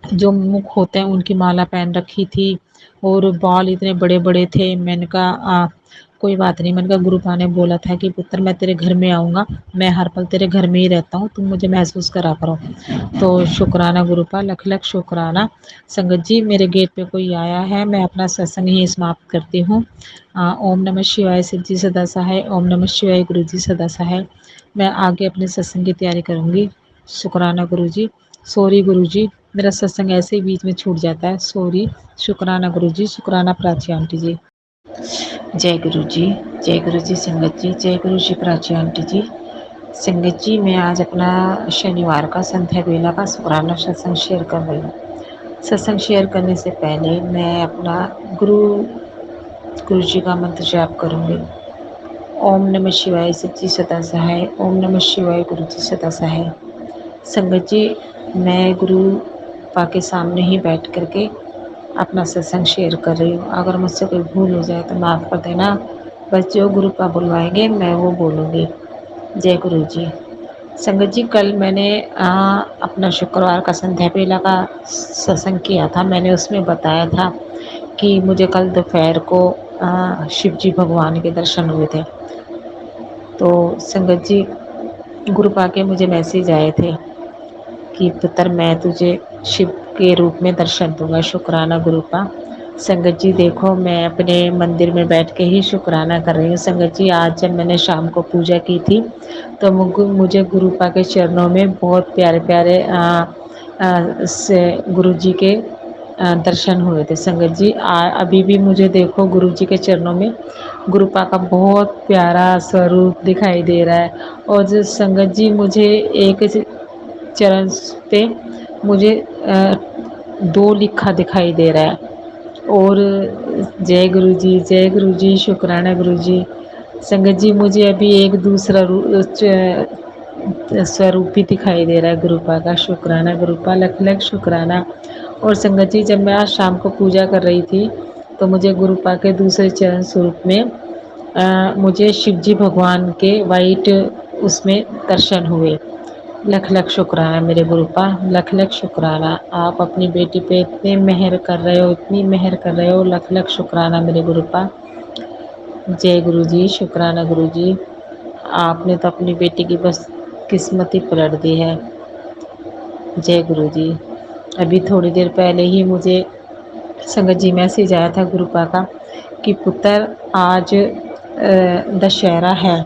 जो मुख होते हैं उनकी माला पहन रखी थी, और बाल इतने बड़े बड़े थे। मैंने कहा कोई बात नहीं। मैंने कहा गुरुपा ने बोला था कि पुत्र मैं तेरे घर में आऊँगा, मैं हर पल तेरे घर में ही रहता हूँ, तुम मुझे महसूस करा करो। तो शुक्राना गुरुपा, लख लख शुक्राना। संगत जी मेरे गेट पे कोई आया है, मैं अपना सत्संग ही समाप्त करती हूँ। ओम नमः शिवाय शिव जी सदा सहाय, ओम नमः शिवाय गुरु जी सदा सहाय। मैं आगे अपने सत्संग की तैयारी करूँगी। शुक्राना गुरु जी। सॉरी गुरु जी, मेरा सत्संग ऐसे ही बीच में छूट जाता है, सॉरी। शुक्राना गुरु जी, शुक्राना प्राची आंटी जी। जय गुरु जी, जय गुरु जी संगत जी, जय गुरु जी प्राची आंटी जी। संगत जी मैं आज अपना शनिवार का संध्या बेला का शुक्राना सत्संग शेयर कर रही हूँ। सत्संग शेयर करने से पहले मैं अपना गुरु जी का मंत्र जाप करूँगी। ओम नमः शिवाय शिव जी सदा सहाय, ओम नमः शिवाय गुरु जी सदा सहाय। संगत जी मैं गुरु पा के सामने ही बैठ करके अपना सत्संग शेयर कर रही हूँ। अगर मुझसे कोई भूल हो जाए तो माफ़ कर देना, बस जो गुरु पा बुलवाएंगे मैं वो बोलूँगी। जय गुरु जी। संगत जी कल मैंने अपना शुक्रवार का संध्या बेला का सत्संग किया था। मैंने उसमें बताया था कि मुझे कल दोपहर को शिव जी भगवान के दर्शन हुए थे। तो संगत जी गुरु पा के मुझे मैसेज आए थे कि पुत्र मैं तुझे शिव के रूप में दर्शन दूंगा। शुक्राना गुरु पा। संगत जी देखो मैं अपने मंदिर में बैठ के ही शुक्राना कर रही हूँ। संगत जी आज जब मैंने शाम को पूजा की थी तो मुझे गुरु पा के चरणों में बहुत प्यारे प्यारे गुरु जी के दर्शन हुए थे। संगत जी अभी भी मुझे देखो गुरु जी के चरणों में गुरु पा का बहुत प्यारा स्वरूप दिखाई दे रहा है। और जो संगत जी मुझे एक चरण पे मुझे 2 लिखा दिखाई दे रहा है। और जय गुरु जी, शुक्राना गुरु जी। संगत जी मुझे अभी एक दूसरा स्वरूप भी दिखाई दे रहा है गुरुपा का। शुक्राना गुरुपा, लख लख शुक्राना। और संगत जी जब मैं आज शाम को पूजा कर रही थी तो मुझे गुरुपा के दूसरे चरण स्वरूप में मुझे शिव जी भगवान के वाइट उसमें दर्शन हुए। लख लख शुक्राना मेरे गुरुपा, लख लख शुक्राना। आप अपनी बेटी पे इतने मेहर कर रहे हो, इतनी मेहर कर रहे हो। लख लख शुक्राना मेरे गुरुपा। जय गुरु जी, शुक्राना गुरु जी। आपने तो अपनी बेटी की बस किस्मत ही पलट दी है। जय गुरु जी। अभी थोड़ी देर पहले ही मुझे संगत जी मैसेज आया था गुरुपा का कि पुत्र आज दशहरा है।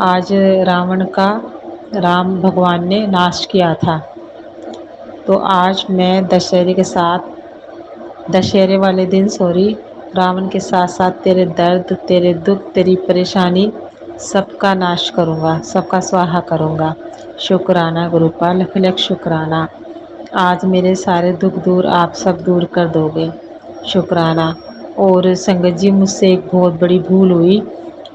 आज रावण का राम भगवान ने नाश किया था। तो आज मैं दशहरे वाले दिन रावण के साथ साथ तेरे दर्द, तेरे दुख, तेरी परेशानी सबका नाश करूँगा, सबका स्वाहा करूँगा। शुक्राना गुरुपा, लख लख शुक्राना। आज मेरे सारे दुख दूर आप सब दूर कर दोगे। शुक्राना। और संगत जी मुझसे एक बहुत बड़ी भूल हुई।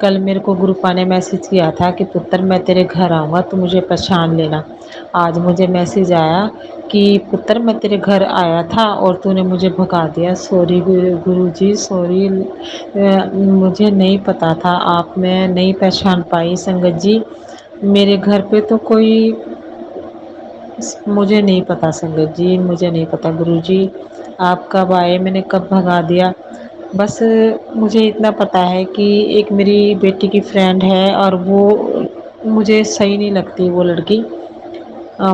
कल मेरे को गुरुपा ने मैसेज किया था कि पुत्र मैं तेरे घर आऊँगा तो मुझे पहचान लेना। आज मुझे मैसेज आया कि पुत्र मैं तेरे घर आया था और तूने मुझे भगा दिया। सॉरी गुरु जी, सॉरी। मुझे नहीं पता था, आप मैं नहीं पहचान पाई। संगत जी मेरे घर पे तो कोई मुझे नहीं पता। संगत जी मुझे नहीं पता। गुरु जी आप कब आए, मैंने कब भगा दिया। बस मुझे इतना पता है कि एक मेरी बेटी की फ्रेंड है और वो मुझे सही नहीं लगती वो लड़की।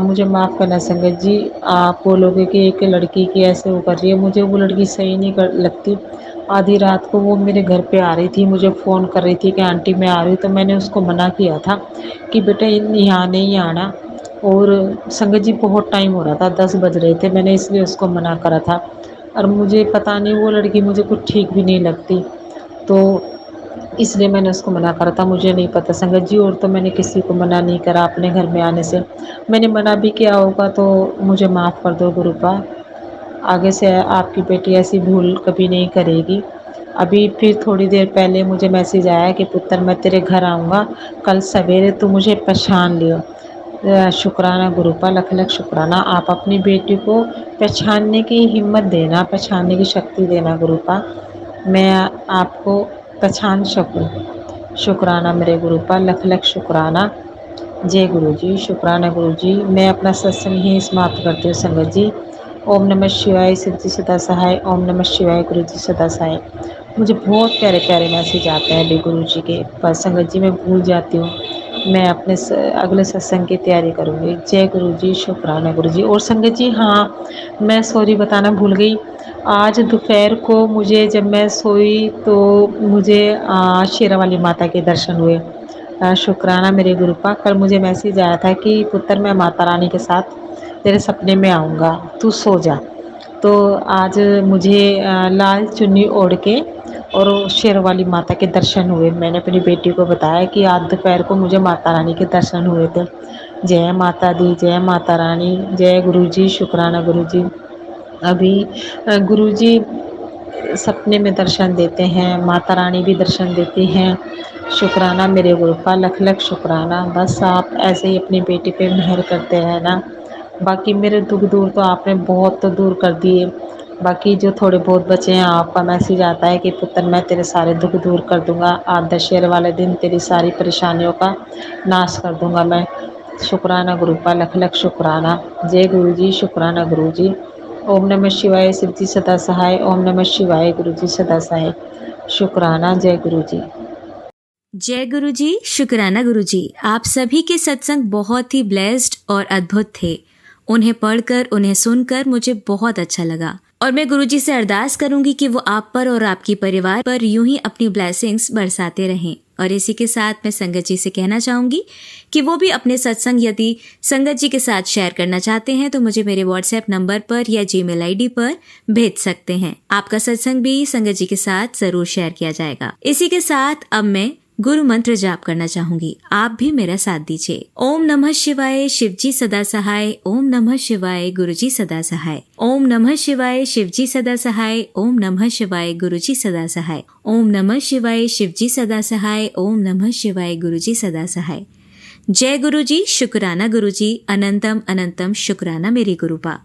मुझे माफ़ करना संगत जी। आप बोलोगे कि एक लड़की की ऐसे वो कर रही है, मुझे वो लड़की सही नहीं लगती। आधी रात को वो मेरे घर पे आ रही थी, मुझे फ़ोन कर रही थी कि आंटी मैं आ रही हूँ। तो मैंने उसको मना किया था कि बेटा यहाँ नहीं आना। और संगत जी बहुत टाइम हो रहा था, 10 बज रहे थे, मैंने इसलिए उसको मना करा था। और मुझे पता नहीं वो लड़की मुझे कुछ ठीक भी नहीं लगती, तो इसलिए मैंने उसको मना करा था। मुझे नहीं पता संगत जी, और तो मैंने किसी को मना नहीं करा अपने घर में आने से। मैंने मना भी किया होगा तो मुझे माफ़ कर दो गुरुपा। आगे से आपकी बेटी ऐसी भूल कभी नहीं करेगी। अभी फिर थोड़ी देर पहले मुझे मैसेज आया कि पुत्र मैं तेरे घर आऊँगा कल सवेरे, तो मुझे पहचान लियो। शुक्राना गुरुपा, लख लख शुक्राना। आप अपनी बेटी को पहचानने की हिम्मत देना, पहचानने की शक्ति देना गुरुपा, मैं आपको पहचान सकूं। शुक्राना मेरे गुरुपा, लख लख शुक्राना। जय गुरु जी, शुक्राना गुरु जी। मैं अपना सत्संग ही समाप्त करती हूँ संगत जी। ओम नमः शिवाय शिव जी सदा सहाय, ओम नमः शिवाय गुरु जी सदा सहाय। मुझे बहुत प्यारे प्यारे मैसेज आते हैं अभी गुरु जी के, पर संगत जी मैं भूल जाती हूँ। मैं अपने अगले सत्संग की तैयारी करूँगी। जय गुरु जी, शुक्राना गुरु जी। और संगत जी हाँ, मैं सॉरी बताना भूल गई। आज दोपहर को मुझे जब मैं सोई तो मुझे शेरावाली माता के दर्शन हुए। शुक्राना मेरे गुरु का। कल मुझे मैसेज आया था कि पुत्र मैं माता रानी के साथ तेरे सपने में आऊँगा, तू सो जा। तो आज मुझे लाल चुन्नी ओढ़ के और शेरवाली माता के दर्शन हुए। मैंने अपनी बेटी को बताया कि आज दोपहर को मुझे माता रानी के दर्शन हुए थे। जय माता दी, जय माता रानी, जय गुरु जी, शुक्राना गुरु जी। अभी गुरु जी सपने में दर्शन देते हैं, माता रानी भी दर्शन देती हैं। शुक्राना मेरे गुरु का, लख लख शुक्राना। बस आप ऐसे ही अपनी बेटी पे मेहर करते रहना। बाकी मेरे दुख दूर तो आपने बहुत तो दूर कर दिए, बाकी जो थोड़े बहुत बचे हैं आपका मैसेज आता है कि पुत्र मैं तेरे सारे दुख दूर कर दूंगा, आज दशहरे वाले दिन तेरी सारी परेशानियों का नाश कर दूंगा मैं। शुक्राना गुरु का, लख लख शुक्राना। जय गुरु जी, शुक्राना गुरु जी। ओम नमः शिवाय, शिव जी सदा सहाय। ओम नमः शिवाय, गुरु जी सदा सहाय। शुक्राना। जय गुरु जी। जय गुरु जी, शुक्राना गुरु जी। आप सभी के सत्संग बहुत ही ब्लेस्ड और अद्भुत थे। उन्हें पढ़कर, उन्हें सुनकर मुझे बहुत अच्छा लगा और मैं गुरु जी से अरदास करूंगी कि वो आप पर और आपकी परिवार पर यूं ही अपनी ब्लेसिंग्स बरसाते रहें। और इसी के साथ मैं संगत जी से कहना चाहूंगी कि वो भी अपने सत्संग यदि संगत जी के साथ शेयर करना चाहते हैं तो मुझे मेरे व्हाट्सएप नंबर पर या जीमेल आईडी पर भेज सकते हैं। आपका सत्संग भी संगत जी के साथ जरूर शेयर किया जाएगा। इसी के साथ अब मैं गुरु मंत्र जाप करना चाहूंगी, आप भी मेरा साथ दीजिए। ओम नमः शिवाय, शिव जी सदा सहाय। ओम नमः शिवाय, गुरु जी सदा सहाय। ओम नमः शिवाय, शिव जी सदा सहाय। ओम नमः शिवाय, गुरु जी सदा सहाय। ओम नमः शिवाय, शिव जी सदा सहाय। ओम नमः शिवाय, गुरु जी सदा सहाय। जय गुरु जी, शुक्राना गुरु जी। अनंतम अनंतम शुक्राना मेरी गुरुपा।